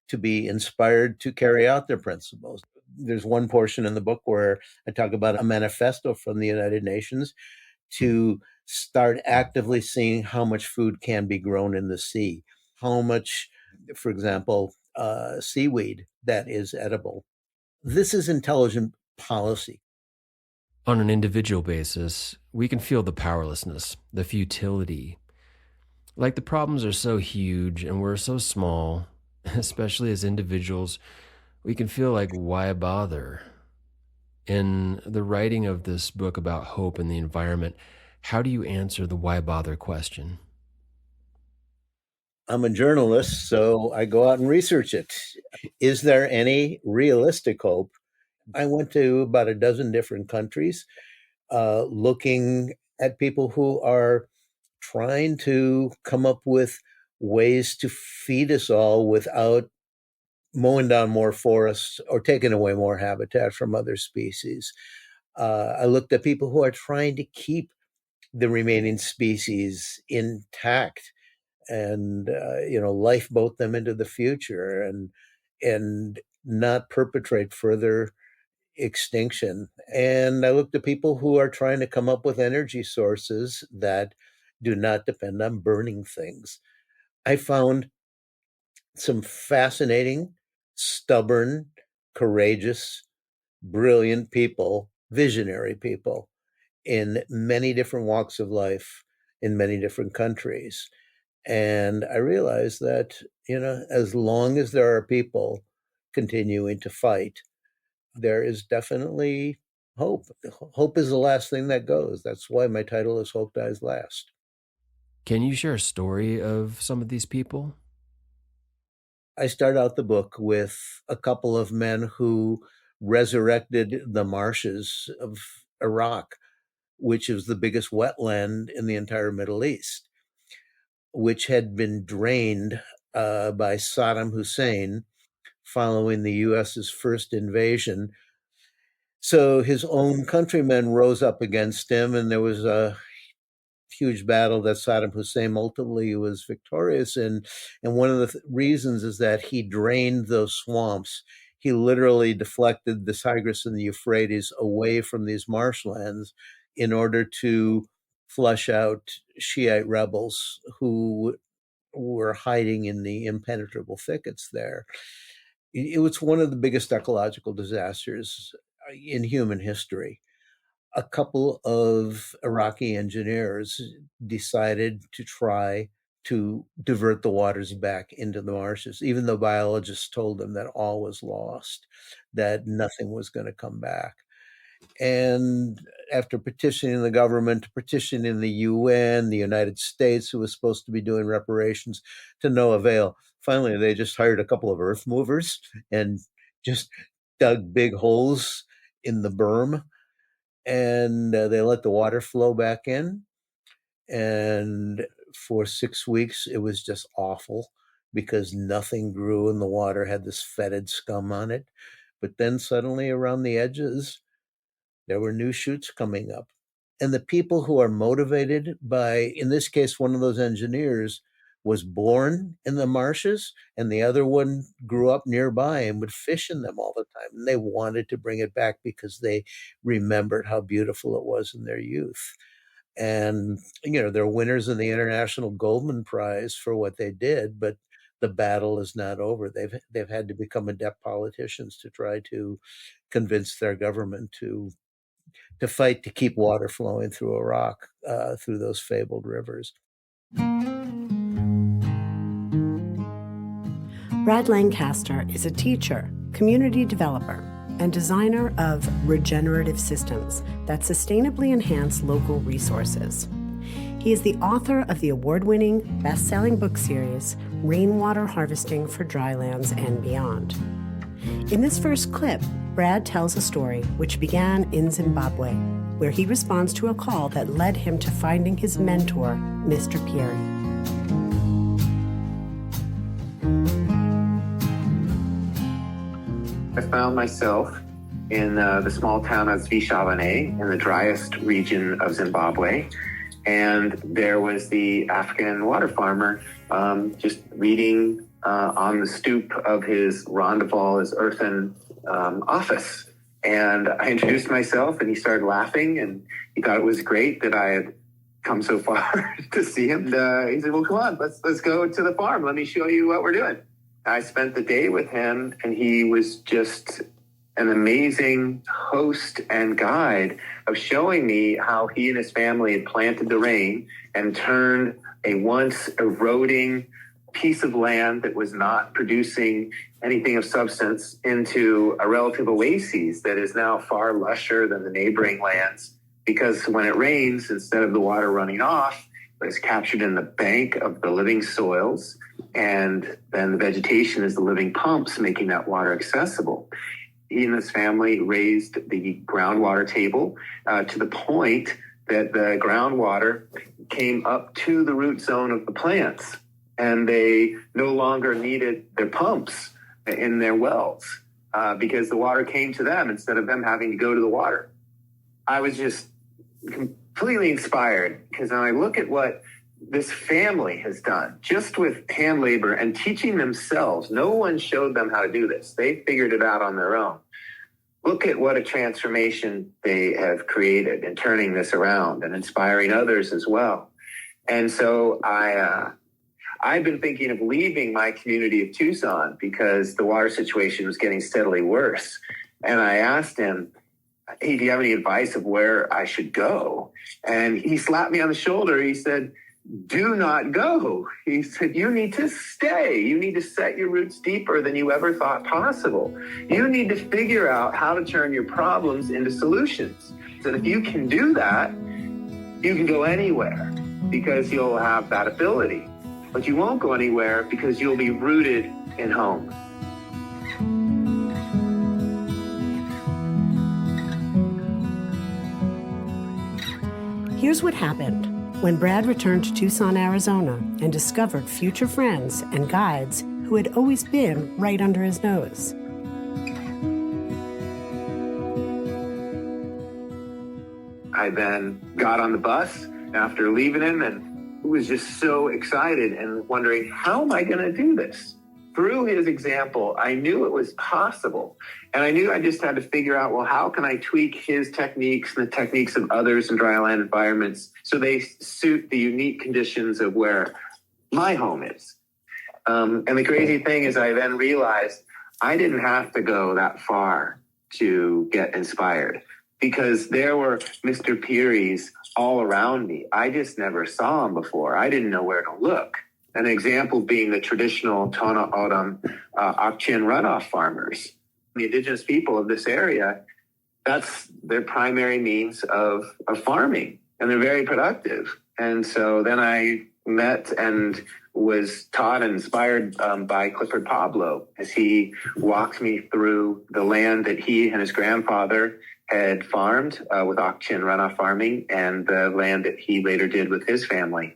to be inspired to carry out their principles. There's one portion in the book where I talk about a manifesto from the United Nations to start actively seeing how much food can be grown in the sea, how much, for example, seaweed that is edible. This is intelligent policy. On an individual basis, we can feel the powerlessness, the futility. Like the problems are so huge and we're so small, Especially as individuals, we can feel like, why bother? In the writing of this book about hope and the environment, how do you answer the why bother question? I'm a journalist, so I go out and research it. Is there any realistic hope? I went to about a dozen different countries, looking at people who are trying to come up with ways to feed us all without mowing down more forests or taking away more habitat from other species. I looked at people who are trying to keep the remaining species intact and lifeboat them into the future and not perpetrate further extinction. And I looked at people who are trying to come up with energy sources that do not depend on burning things. I found some fascinating, stubborn, courageous, brilliant people, visionary people in many different walks of life, in many different countries. And I realized that, as long as there are people continuing to fight, there is definitely hope. Hope is the last thing that goes. That's why my title is Hope Dies Last. Can you share a story of some of these people? I start out the book with a couple of men who resurrected the marshes of Iraq, which is the biggest wetland in the entire Middle East, which had been drained by Saddam Hussein following the US's first invasion. So his own countrymen rose up against him, and there was a huge battle that Saddam Hussein ultimately was victorious in. And one of the reasons is that he drained those swamps. He literally deflected the Tigris and the Euphrates away from these marshlands in order to flush out Shiite rebels who were hiding in the impenetrable thickets there. It was one of the biggest ecological disasters in human history. A couple of Iraqi engineers decided to try to divert the waters back into the marshes, even though biologists told them that all was lost, that nothing was going to come back. And after petitioning the government, petitioning the UN, the United States, who was supposed to be doing reparations, to no avail, finally they just hired a couple of earth movers and just dug big holes in the berm, and they let the water flow back in. And for 6 weeks, it was just awful because nothing grew and the water had this fetid scum on it. But then suddenly around the edges, there were new shoots coming up. And the people who are motivated by, in this case, one of those engineers was born in the marshes, and the other one grew up nearby and would fish in them all the time. And they wanted to bring it back because they remembered how beautiful it was in their youth. And, they're winners in the International Goldman Prize for what they did, but the battle is not over. They've had to become adept politicians to try to convince their government to fight to keep water flowing through Iraq, through those fabled rivers. Brad Lancaster is a teacher, community developer, and designer of regenerative systems that sustainably enhance local resources. He is the author of the award-winning, best-selling book series, Rainwater Harvesting for Drylands and Beyond. In this first clip, Brad tells a story which began in Zimbabwe, where he responds to a call that led him to finding his mentor, Mr. Pieri. I found myself in the small town of Zvishavane in the driest region of Zimbabwe. And there was the African water farmer just reading on the stoop of his rondavel, his earthen office. And I introduced myself and he started laughing and he thought it was great that I had come so far to see him. And he said, well, come on, let's go to the farm. Let me show you what we're doing. I spent the day with him and he was just an amazing host and guide of showing me how he and his family had planted the rain and turned a once eroding piece of land that was not producing anything of substance into a relative oasis that is now far lusher than the neighboring lands, because when it rains, instead of the water running off, it's captured in the bank of the living soils, and then the vegetation is the living pumps making that water accessible. He and his family raised the groundwater table to the point that the groundwater came up to the root zone of the plants, and they no longer needed their pumps in their wells because the water came to them instead of them having to go to the water. I was just completely inspired, because when I look at what this family has done just with hand labor and teaching themselves, no one showed them how to do this. They figured it out on their own. Look at what a transformation they have created in turning this around and inspiring others as well. And so I've been thinking of leaving my community of Tucson because the water situation was getting steadily worse. And I asked him, hey, do you have any advice of where I should go? And he slapped me on the shoulder. He said, do not go. He said, you need to stay. You need to set your roots deeper than you ever thought possible. You need to figure out how to turn your problems into solutions. And if you can do that, you can go anywhere because you'll have that ability. But you won't go anywhere because you'll be rooted in home. Here's what happened when Brad returned to Tucson, Arizona, and discovered future friends and guides who had always been right under his nose. I then got on the bus after leaving him and was just so excited and wondering, how am I going to do this? Through his example, I knew it was possible. And I knew I just had to figure out, well, how can I tweak his techniques and the techniques of others in dryland environments so they suit the unique conditions of where my home is? And the crazy thing is I then realized I didn't have to go that far to get inspired, because there were Mr. Peary's all around me. I just never saw them before. I didn't know where to look. An example being the traditional Tona Odom Akchin runoff farmers. The indigenous people of this area, that's their primary means of farming, and they're very productive. And so then I met and was taught and inspired by Clifford Pablo as he walked me through the land that he and his grandfather had farmed with Akchin runoff farming, and the land that he later did with his family.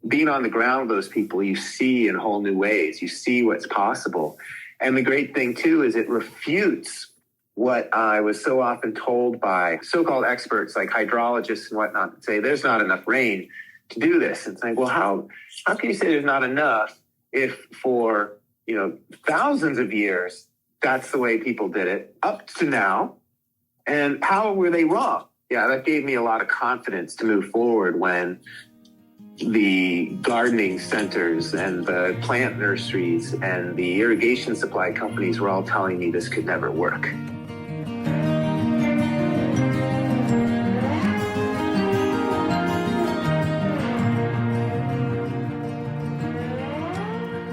Being on the ground with those people, you see in whole new ways. You see what's possible. And the great thing, too, is it refutes what I was so often told by so-called experts like hydrologists and whatnot that say there's not enough rain to do this. And it's like, well, how can you say there's not enough if for, thousands of years, that's the way people did it up to now? And how were they wrong? Yeah, that gave me a lot of confidence to move forward when the gardening centers and the plant nurseries and the irrigation supply companies were all telling me this could never work.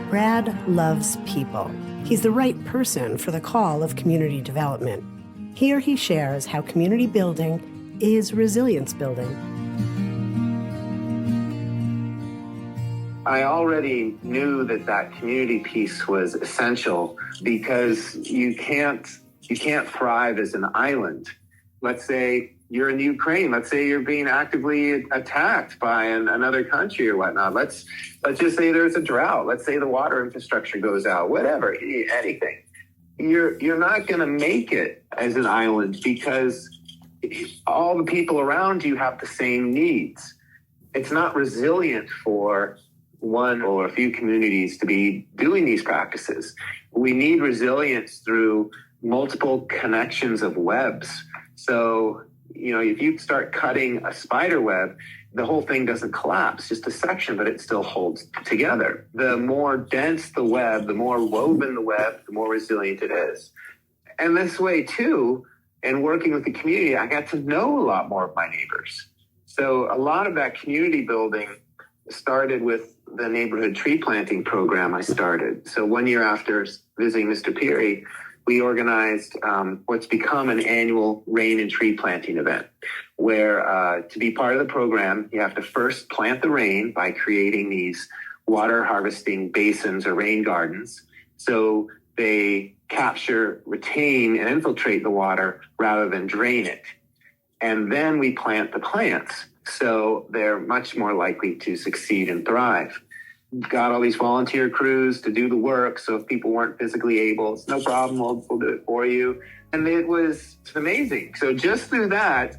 Brad loves people. He's the right person for the call of community development. Here he shares how community building is resilience building. I already knew that community piece was essential, because you can't thrive as an island. Let's say you're in Ukraine. Let's say you're being actively attacked by another country or whatnot. Let's just say there's a drought. Let's say the water infrastructure goes out. Whatever, anything. You're not going to make it as an island, because all the people around you have the same needs. It's not resilient for one or a few communities to be doing these practices. We need resilience through multiple connections of webs. So, if you start cutting a spider web, the whole thing doesn't collapse, just a section, but it still holds together. The more dense the web, the more woven the web, the more resilient it is. And this way, too, in working with the community, I got to know a lot more of my neighbors. So a lot of that community building started with the neighborhood tree planting program I started. So 1 year after visiting Mr. Peary, we organized what's become an annual rain and tree planting event, where to be part of the program, you have to first plant the rain by creating these water harvesting basins or rain gardens. So they capture, retain, and infiltrate the water rather than drain it. And then we plant the plants, so they're much more likely to succeed and thrive. Got all these volunteer crews to do the work, so if people weren't physically able, it's no problem, we'll do it for you. And it's amazing. So just through that,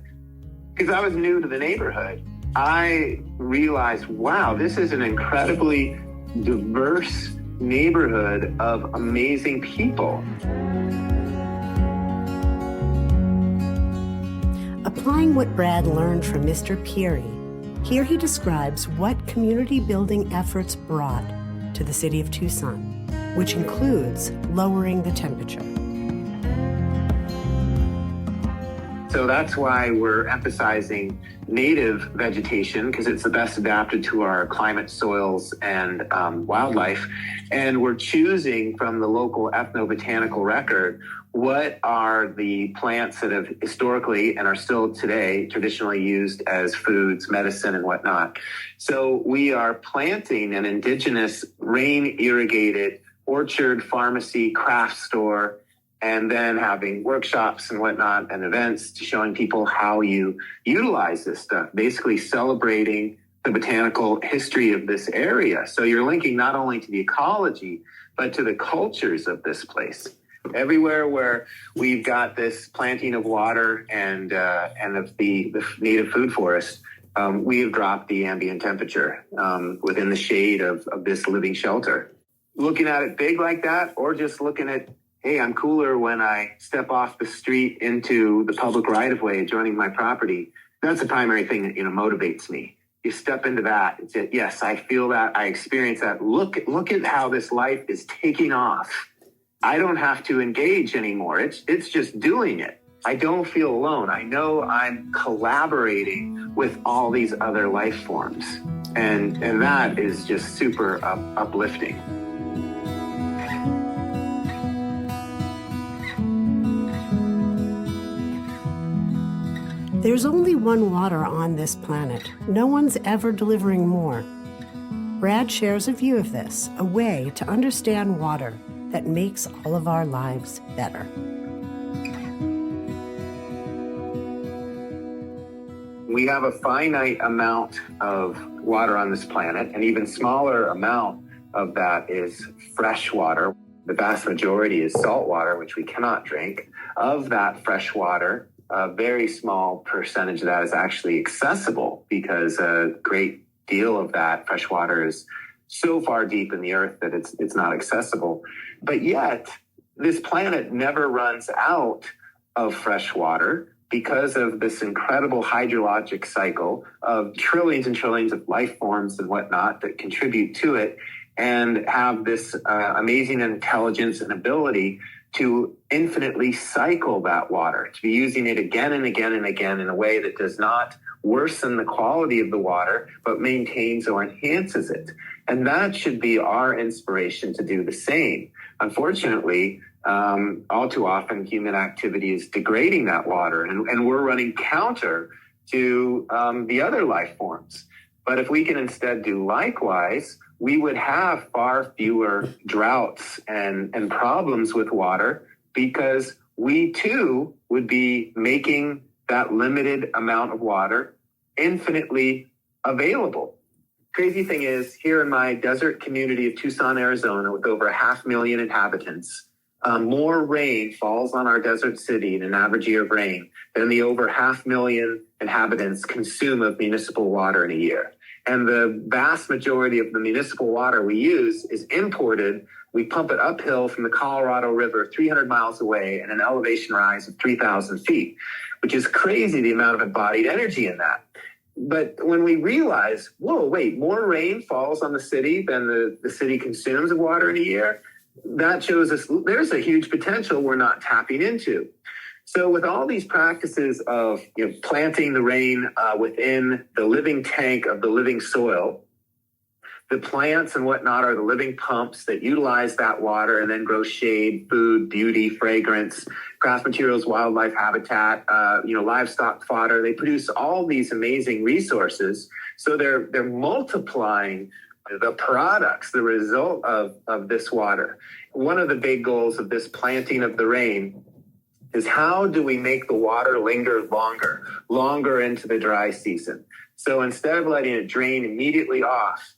because I was new to the neighborhood, I realized, wow, this is an incredibly diverse neighborhood of amazing people. Applying what Brad learned from Mr. Peary, here he describes what community building efforts brought to the city of Tucson, which includes lowering the temperature. So that's why we're emphasizing native vegetation, because it's the best adapted to our climate, soils, and wildlife. And we're choosing from the local ethnobotanical record what are the plants that have historically and are still today traditionally used as foods, medicine, and whatnot. So we are planting an indigenous rain-irrigated orchard, pharmacy, craft store, and then having workshops and whatnot and events to showing people how you utilize this stuff, basically celebrating the botanical history of this area. So you're linking not only to the ecology, but to the cultures of this place. Everywhere where we've got this planting of water and the native food forest, we have dropped the ambient temperature within the shade of this living shelter. Looking at it big like that, or just looking at, hey, I'm cooler when I step off the street into the public right-of-way adjoining my property. That's the primary thing that motivates me. You step into that. It's it. Yes, I feel that. I experience that. Look at how this life is taking off. I don't have to engage anymore. It's just doing it. I don't feel alone. I know I'm collaborating with all these other life forms. And that is just super uplifting. There's only one water on this planet. No one's ever delivering more. Brad shares a view of this, a way to understand water that makes all of our lives better. We have a finite amount of water on this planet, an even smaller amount of that is fresh water. The vast majority is salt water, which we cannot drink. Of that fresh water, a very small percentage of that is actually accessible, because a great deal of that fresh water is so far deep in the earth that it's not accessible. But yet, this planet never runs out of fresh water because of this incredible hydrologic cycle of trillions and trillions of life forms and whatnot that contribute to it and have this amazing intelligence and ability to infinitely cycle that water, to be using it again and again and again in a way that does not worsen the quality of the water, but maintains or enhances it. And that should be our inspiration to do the same. Unfortunately, all too often, human activity is degrading that water, and we're running counter to the other life forms. But if we can instead do likewise, we would have far fewer droughts and problems with water, because we too would be making that limited amount of water infinitely available. Crazy thing is, here in my desert community of Tucson, Arizona, with over 500,000 inhabitants, more rain falls on our desert city in an average year of rain than the over 500,000 inhabitants consume of municipal water in a year. And the vast majority of the municipal water we use is imported. We pump it uphill from the Colorado River 300 miles away at an elevation rise of 3,000 feet, which is crazy, the amount of embodied energy in that. But when we realize, whoa, wait, more rain falls on the city than the city consumes of water in a year, that shows us there's a huge potential we're not tapping into. So with all these practices of planting the rain within the living tank of the living soil, The plants and whatnot are the living pumps that utilize that water and then grow shade, food, beauty, fragrance, craft materials, wildlife habitat, livestock fodder. They produce all these amazing resources. So they're multiplying the products, the result of this water. One of the big goals of this planting of the rain is how do we make the water linger longer into the dry season? So instead of letting it drain immediately off,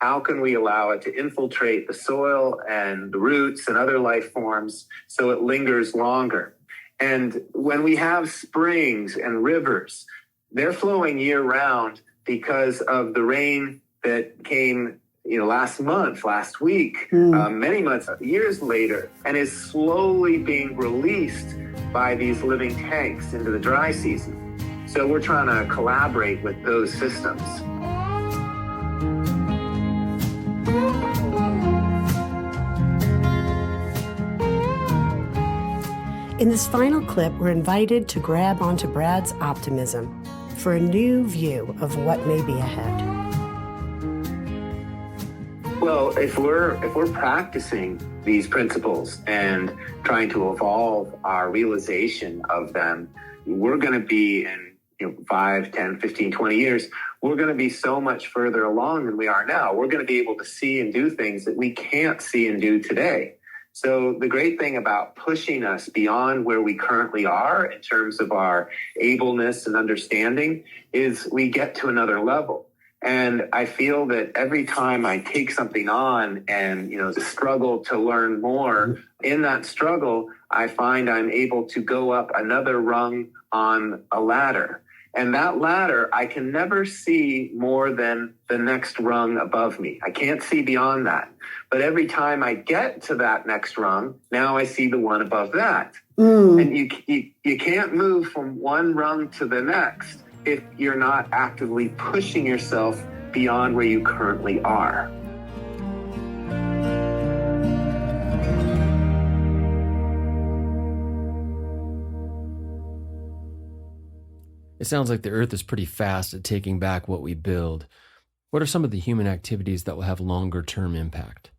how can we allow it to infiltrate the soil and the roots and other life forms so it lingers longer? And when we have springs and rivers, they're flowing year round because of the rain that came last month, last week, many months, years later, and is slowly being released by these living tanks into the dry season. So we're trying to collaborate with those systems. In this final clip, we're invited to grab onto Brad's optimism for a new view of what may be ahead. Well, if we're practicing these principles and trying to evolve our realization of them, we're going to be in 5, 10, 15, 20 years, we're going to be so much further along than we are now. We're going to be able to see and do things that we can't see and do today. So the great thing about pushing us beyond where we currently are in terms of our ableness and understanding is we get to another level. And I feel that every time I take something on and, the struggle to learn more, in that struggle, I find I'm able to go up another rung on a ladder. And that ladder, I can never see more than the next rung above me. I can't see beyond that. But every time I get to that next rung, now I see the one above that. And you can't move from one rung to the next if you're not actively pushing yourself beyond where you currently are. It sounds like the Earth is pretty fast at taking back what we build. What are some of the human activities that will have longer-term impact?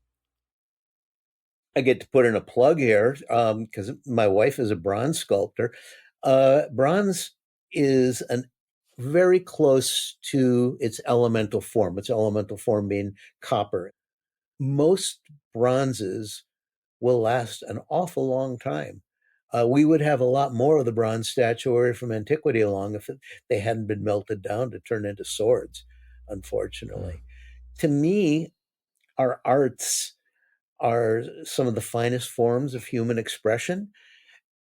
I get to put in a plug here because my wife is a bronze sculptor. Bronze is very close to its elemental form being copper. Most bronzes will last an awful long time. We would have a lot more of the bronze statuary from antiquity along if they hadn't been melted down to turn into swords, unfortunately. To me, our arts are some of the finest forms of human expression.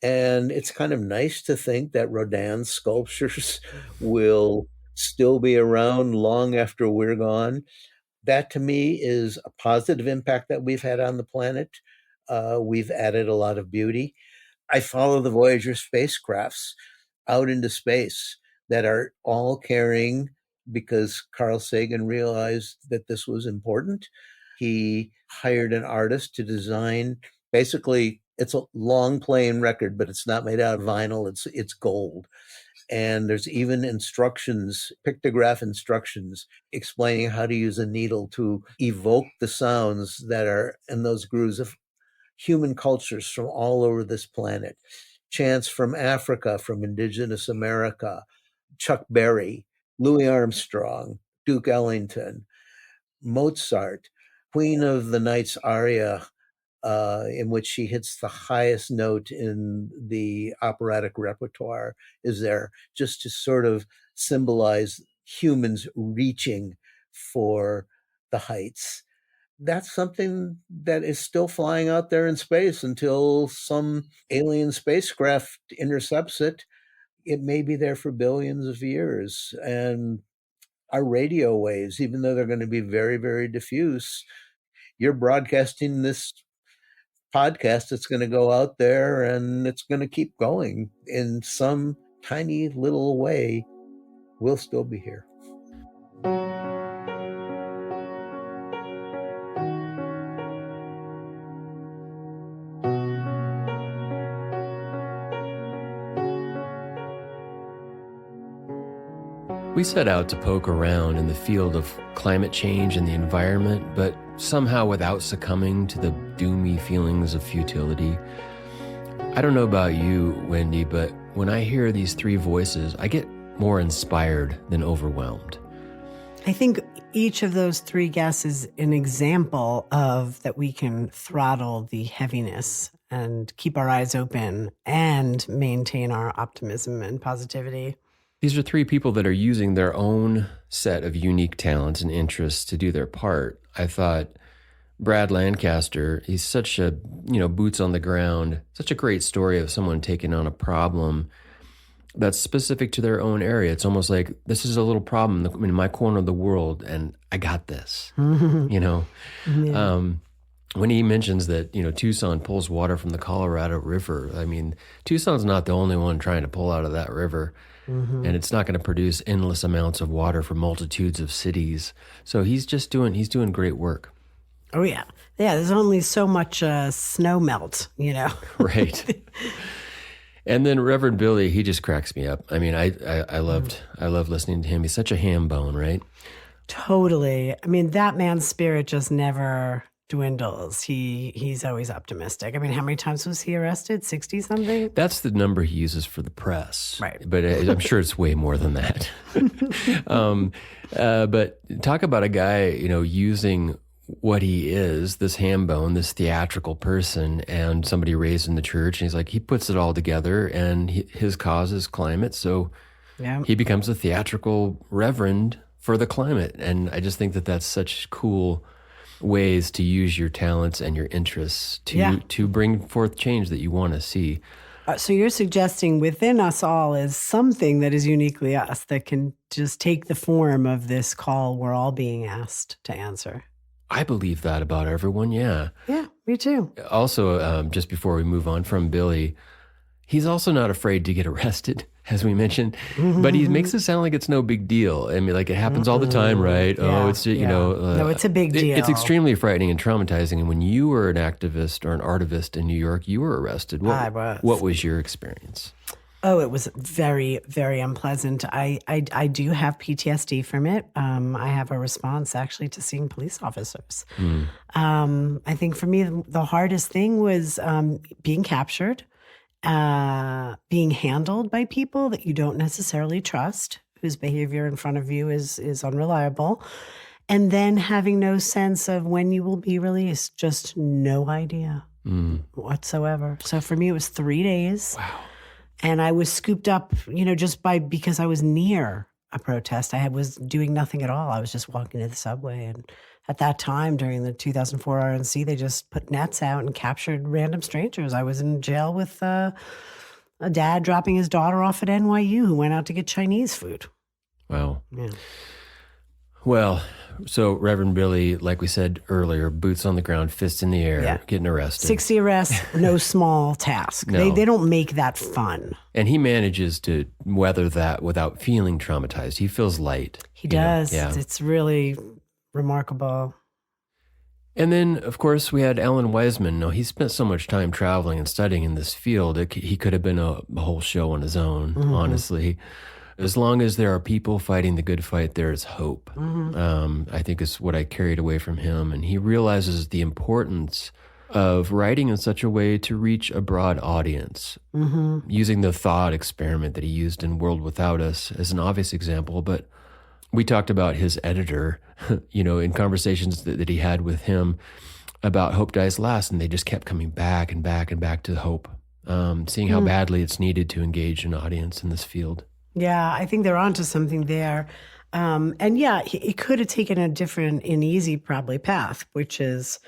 And it's kind of nice to think that Rodin's sculptures will still be around long after we're gone. That to me is a positive impact that we've had on the planet. We've added a lot of beauty. I follow the Voyager spacecrafts out into space that are all carrying, because Carl Sagan realized that this was important. He hired an artist to design, basically, it's a long playing record, but it's not made out of vinyl, it's gold. And there's even instructions, pictograph instructions, explaining how to use a needle to evoke the sounds that are in those grooves of human cultures from all over this planet. Chants from Africa, from indigenous America, Chuck Berry, Louis Armstrong, Duke Ellington, Mozart, Queen of the Night's aria, in which she hits the highest note in the operatic repertoire, is there just to sort of symbolize humans reaching for the heights. That's something that is still flying out there in space until some alien spacecraft intercepts it. It may be there for billions of years. And our radio waves, even though they're going to be very, very diffuse, you're broadcasting this podcast that's going to go out there and it's going to keep going in some tiny little way. We'll still be here. We set out to poke around in the field of climate change and the environment, but somehow without succumbing to the doomy feelings of futility. I don't know about you, Wendy, but when I hear these three voices, I get more inspired than overwhelmed. I think each of those three guests is an example of that we can throttle the heaviness and keep our eyes open and maintain our optimism and positivity. These are three people that are using their own set of unique talents and interests to do their part. I thought Brad Lancaster, he's such a, boots on the ground, such a great story of someone taking on a problem that's specific to their own area. It's almost like, this is a little problem in my corner of the world, and I got this, Yeah. When he mentions that, Tucson pulls water from the Colorado River, I mean, Tucson's not the only one trying to pull out of that river. And it's not going to produce endless amounts of water for multitudes of cities. So he's doing great work. Oh, yeah. Yeah, there's only so much snow melt, Right. And then Reverend Billy, he just cracks me up. I mean, I love listening to him. He's such a ham bone, right? Totally. I mean, that man's spirit just never dwindles. He's always optimistic. I mean, how many times was he arrested? 60 something? That's the number he uses for the press. Right. But I'm sure it's way more than that. But talk about a guy, using what he is, this ham bone, this theatrical person, and somebody raised in the church. And he's like, he puts it all together, and his cause is climate. So he becomes a theatrical reverend for the climate. And I just think that that's such cool ways to use your talents and your interests to bring forth change that you want to see. So you're suggesting within us all is something that is uniquely us that can just take the form of this call we're all being asked to answer. I believe that about everyone, yeah. Yeah, me too. Also, just before we move on from Billy, he's also not afraid to get arrested, as we mentioned, but he makes it sound like it's no big deal. I mean, like, it happens all the time, right? Yeah, oh, it's, no, it's a big deal. It's extremely frightening and traumatizing. And when you were an activist or an artivist in New York, you were arrested. I was. What was your experience? Oh, it was very, very unpleasant. I do have PTSD from it. I have a response actually to seeing police officers. I think for me, the hardest thing was being captured, being handled by people that you don't necessarily trust, whose behavior in front of you is unreliable, and then having no sense of when you will be released, just no idea whatsoever. So for me, it was 3 days. Wow. And I was scooped up, because I was near a protest. I was doing nothing at all. I was just walking to the subway. And at that time, during the 2004 RNC, they just put nets out and captured random strangers. I was in jail with a dad dropping his daughter off at NYU who went out to get Chinese food. Wow. Yeah. Well, so Reverend Billy, like we said earlier, boots on the ground, fists in the air, getting arrested. 60 arrests, no small task. No. They don't make that fun. And he manages to weather that without feeling traumatized. He feels light. He does. Yeah. It's really remarkable. And then, of course, we had Alan Weisman. No, he spent so much time traveling and studying in this field. He could have been a whole show on his own, honestly. As long as there are people fighting the good fight, there is hope. I think is what I carried away from him. And he realizes the importance of writing in such a way to reach a broad audience, using the thought experiment that he used in World Without Us as an obvious example. But we talked about his editor, in conversations that he had with him about Hope Dies Last, and they just kept coming back and back and back to hope, seeing how badly it's needed to engage an audience in this field. Yeah, I think they're onto something there. He could have taken a different and easy probably path, which is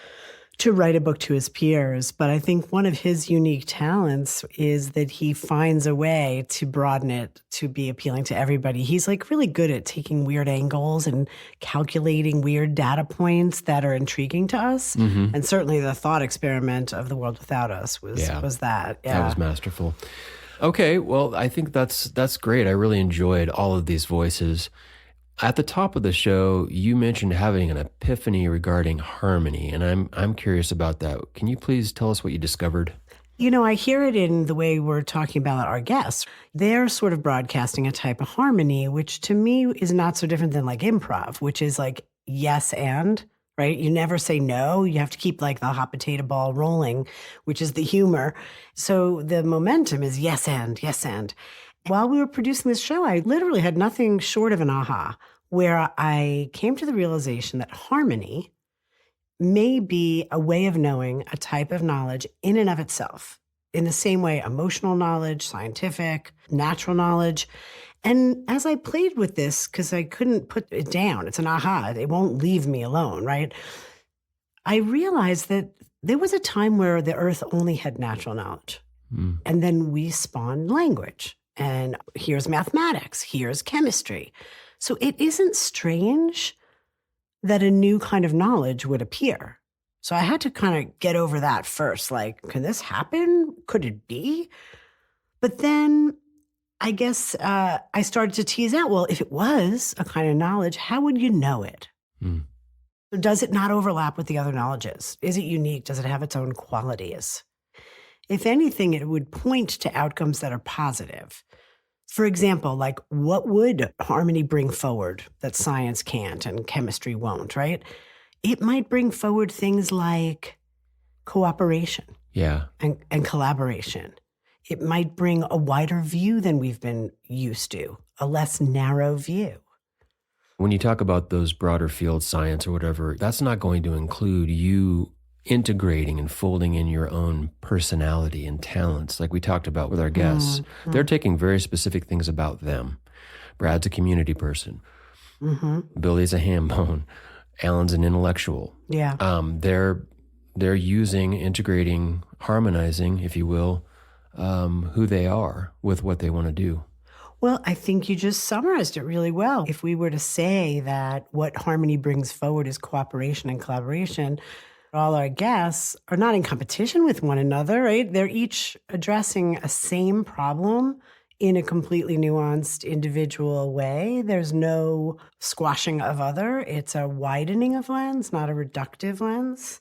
to write a book to his peers. But I think one of his unique talents is that he finds a way to broaden it to be appealing to everybody. He's like really good at taking weird angles and calculating weird data points that are intriguing to us. And certainly the thought experiment of The World Without Us was that. Yeah. That was masterful. Okay, well, I think that's great. I really enjoyed all of these voices. At the top of the show, you mentioned having an epiphany regarding harmony, and I'm curious about that. Can you please tell us what you discovered? You know, I hear it in the way we're talking about our guests. They're sort of broadcasting a type of harmony, which to me is not so different than like improv, which is like yes and, right? You never say no. You have to keep like the hot potato ball rolling, which is the humor. So the momentum is yes and, yes and. While we were producing this show, I literally had nothing short of an aha, where I came to the realization that harmony may be a way of knowing a type of knowledge in and of itself, in the same way emotional knowledge, scientific, natural knowledge. And as I played with this, because I couldn't put it down, it's an aha, it won't leave me alone, right? I realized that there was a time where the earth only had natural knowledge. And then we spawned language. And here's mathematics, here's chemistry. So it isn't strange that a new kind of knowledge would appear. So I had to kind of get over that first. Like, can this happen? Could it be? But then I guess I started to tease out, well, if it was a kind of knowledge, how would you know it? So does it not overlap with the other knowledges? Is it unique? Does it have its own qualities? If anything, it would point to outcomes that are positive. For example, like what would harmony bring forward that science can't and chemistry won't, right? It might bring forward things like cooperation and collaboration. It might bring a wider view than we've been used to, a less narrow view. When you talk about those broader fields, science or whatever, that's not going to include you integrating and folding in your own personality and talents, like we talked about with our guests. They're taking very specific things about them. Brad's a community person. Billy's a ham bone. Alan's an intellectual. Yeah. They're using, integrating, harmonizing, if you will, who they are with what they want to do. Well, I think you just summarized it really well. If we were to say that what harmony brings forward is cooperation and collaboration, all our guests are not in competition with one another, right? They're each addressing a same problem in a completely nuanced, individual way. There's no squashing of other. It's a widening of lens, not a reductive lens.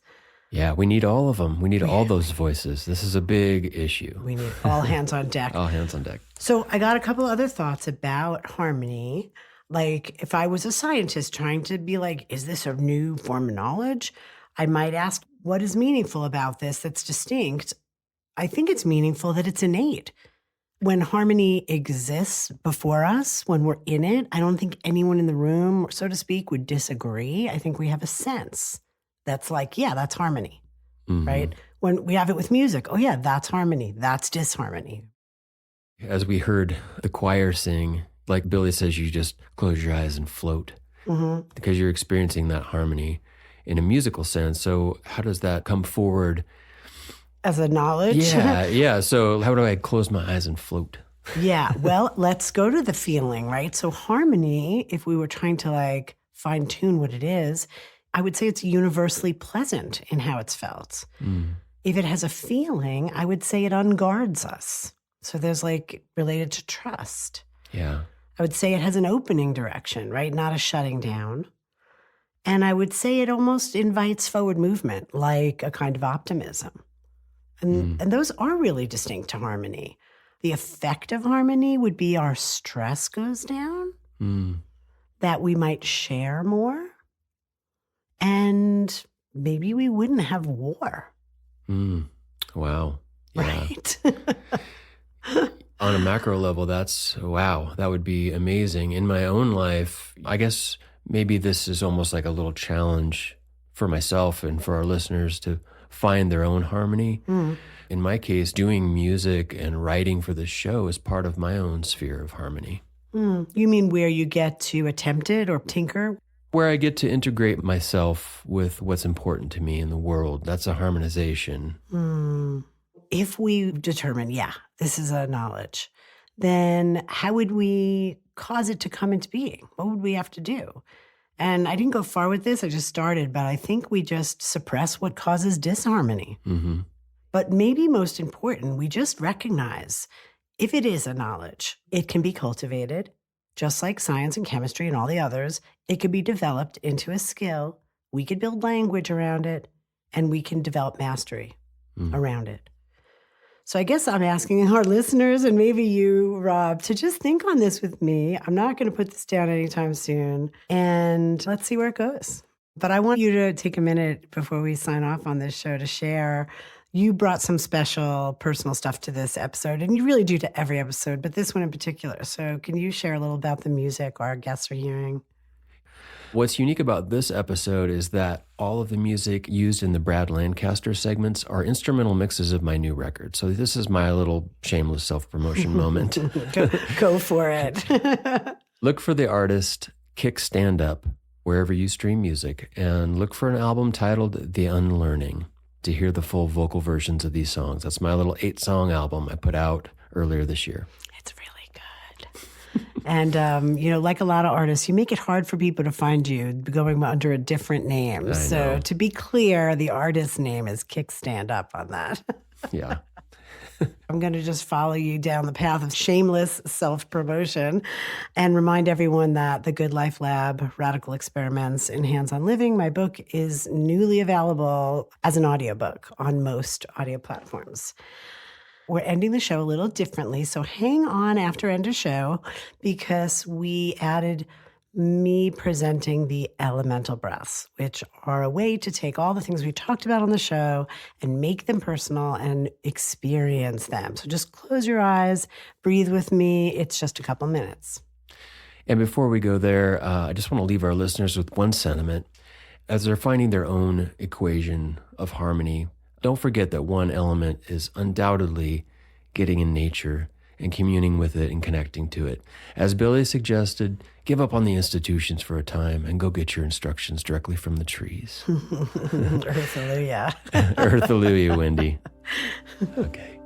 Yeah, we need all of them. We need all those voices. This is a big issue. We need all hands on deck. All hands on deck. So I got a couple other thoughts about harmony. Like if I was a scientist trying to be like, is this a new form of knowledge? I might ask, what is meaningful about this that's distinct? I think it's meaningful that it's innate. When harmony exists before us, when we're in it, I don't think anyone in the room, so to speak, would disagree. I think we have a sense that's like, yeah, that's harmony, right? When we have it with music, oh yeah, that's harmony, that's disharmony. As we heard the choir sing, like Billy says, you just close your eyes and float because you're experiencing that harmony in a musical sense. So how does that come forward? As a knowledge? Yeah. So how do I close my eyes and float? Yeah. Well, let's go to the feeling, right? So harmony, if we were trying to like fine tune what it is, I would say it's universally pleasant in how it's felt. If it has a feeling, I would say it unguards us. So there's like related to trust. Yeah. I would say it has an opening direction, right? Not a shutting down. And I would say it almost invites forward movement, like a kind of optimism. And those are really distinct to harmony. The effect of harmony would be our stress goes down, that we might share more, and maybe we wouldn't have war. Wow. Yeah. Right? On a macro level, that would be amazing. In my own life, I guess maybe this is almost like a little challenge for myself and for our listeners to find their own harmony. In my case, doing music and writing for this show is part of my own sphere of harmony. You mean where you get to attempt it or tinker? Where I get to integrate myself with what's important to me in the world. That's a harmonization. If we determine, yeah, this is a knowledge, then how would we cause it to come into being? What would we have to do? And I didn't go far with this. I just started, but I think we just suppress what causes disharmony. But maybe most important, we just recognize if it is a knowledge, it can be cultivated, just like science and chemistry and all the others. It could be developed into a skill. We could build language around it, and we can develop mastery around it. So I guess I'm asking our listeners and maybe you, Rob, to just think on this with me. I'm not going to put this down anytime soon. And let's see where it goes. But I want you to take a minute before we sign off on this show to share. You brought some special personal stuff to this episode, and you really do to every episode, but this one in particular. So can you share a little about the music our guests are hearing? What's unique about this episode is that all of the music used in the Brad Lancaster segments are instrumental mixes of my new record. So this is my little shameless self-promotion moment. Go for it. Look for the artist Kick Stand Up wherever you stream music, and look for an album titled The Unlearning to hear the full vocal versions of these songs. That's my little 8-song album I put out earlier this year. It's really good. And, like a lot of artists, you make it hard for people to find you going under a different name. So to be clear, the artist's name is Kick Stand Up on that. Yeah. I'm going to just follow you down the path of shameless self-promotion and remind everyone that The Good Life Lab, Radical Experiments in Hands-on Living, my book, is newly available as an audiobook on most audio platforms. We're ending the show a little differently, so hang on after end of show because we added me presenting the elemental breaths, which are a way to take all the things we talked about on the show and make them personal and experience them. So just close your eyes, breathe with me. It's just a couple minutes. And before we go there, I just want to leave our listeners with one sentiment. As they're finding their own equation of harmony, don't forget that one element is undoubtedly getting in nature and communing with it and connecting to it. As Billy suggested, give up on the institutions for a time and go get your instructions directly from the trees. Earthalujah. Earthalujah, Wendy. Okay.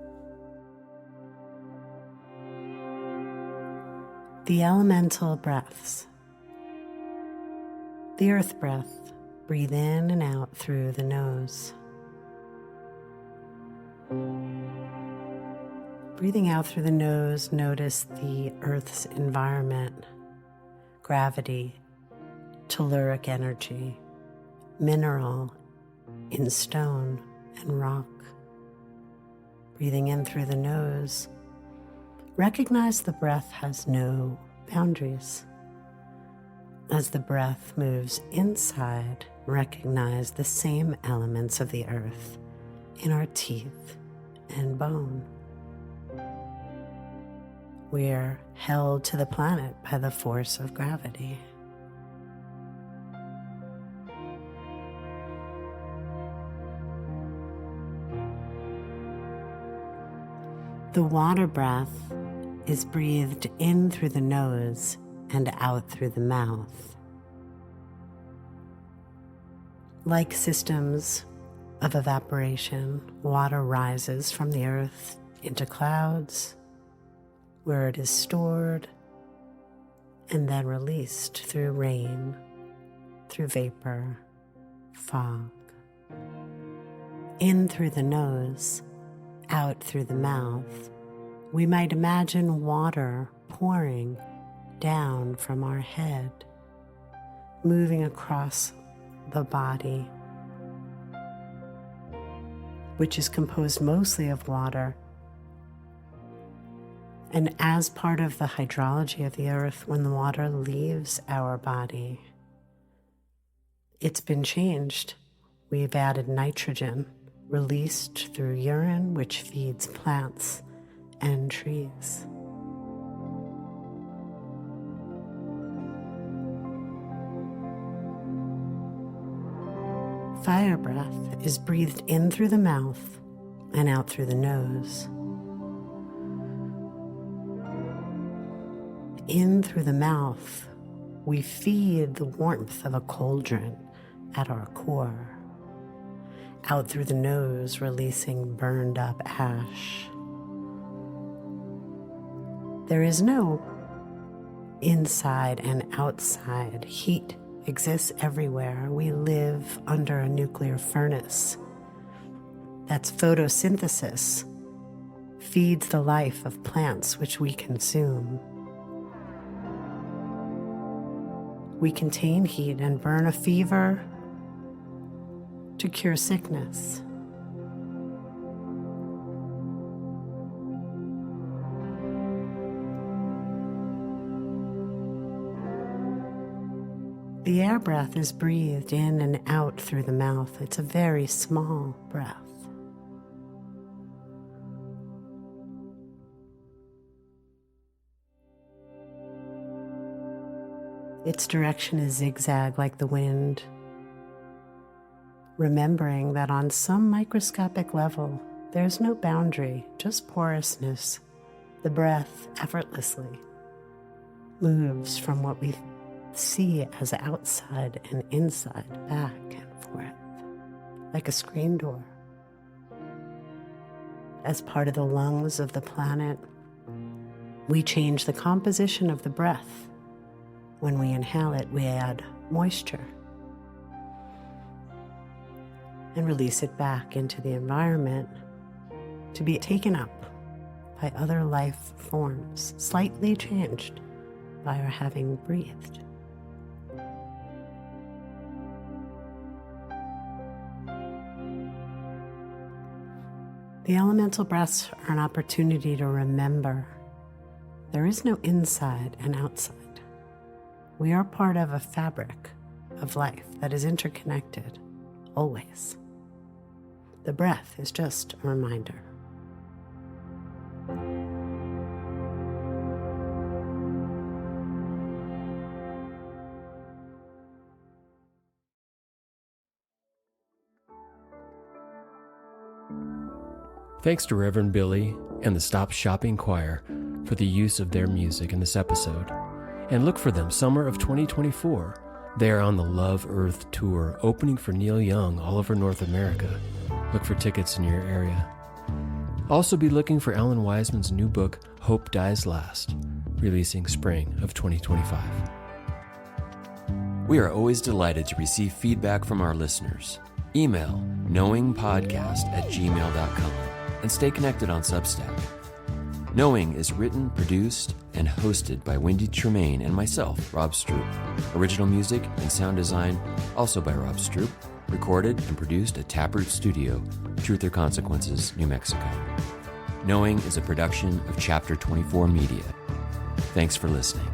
The elemental breaths. The earth breath. Breathe in and out through the nose. Breathing out through the nose, notice the Earth's environment, gravity, telluric energy, mineral in stone and rock. Breathing in through the nose, recognize the breath has no boundaries. As the breath moves inside, recognize the same elements of the earth in our teeth and bone. We're held to the planet by the force of gravity. The water breath is breathed in through the nose and out through the mouth. Like systems of evaporation, water rises from the earth into clouds, where it is stored and then released through rain, through vapor, fog. In through the nose, out through the mouth, we might imagine water pouring down from our head, moving across the body, which is composed mostly of water. And as part of the hydrology of the earth, when the water leaves our body, it's been changed. We've added nitrogen, released through urine, which feeds plants and trees. Fire breath is breathed in through the mouth and out through the nose. In through the mouth, we feed the warmth of a cauldron at our core. Out through the nose, releasing burned up ash. There is no inside and outside. Heat exists everywhere. We live under a nuclear furnace. That's photosynthesis, feeds the life of plants which we consume. We contain heat and burn a fever to cure sickness. The air breath is breathed in and out through the mouth. It's a very small breath. Its direction is zigzag like the wind, remembering that on some microscopic level, there's no boundary, just porousness. The breath effortlessly moves from what we see as outside and inside, back and forth, like a screen door. As part of the lungs of the planet, we change the composition of the breath. When we inhale it, we add moisture and release it back into the environment to be taken up by other life forms, slightly changed by our having breathed. The elemental breaths are an opportunity to remember there is no inside and outside. We are part of a fabric of life that is interconnected, always. The breath is just a reminder. Thanks to Reverend Billy and the Stop Shopping Choir for the use of their music in this episode. And look for them summer of 2024. They are on the Love Earth Tour, opening for Neil Young all over North America. Look for tickets in your area. Also be looking for Alan Wiseman's new book, Hope Dies Last, releasing spring of 2025. We are always delighted to receive feedback from our listeners. Email knowingpodcast@gmail.com and stay connected on Substack. Knowing is written, produced, and hosted by Wendy Tremaine and myself, Rob Stroop. Original music and sound design also by Rob Stroop. Recorded and produced at Taproot Studio, Truth or Consequences, New Mexico. Knowing is a production of Chapter 24 Media. Thanks for listening.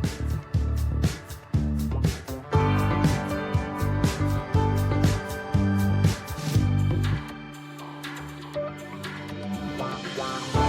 Wow.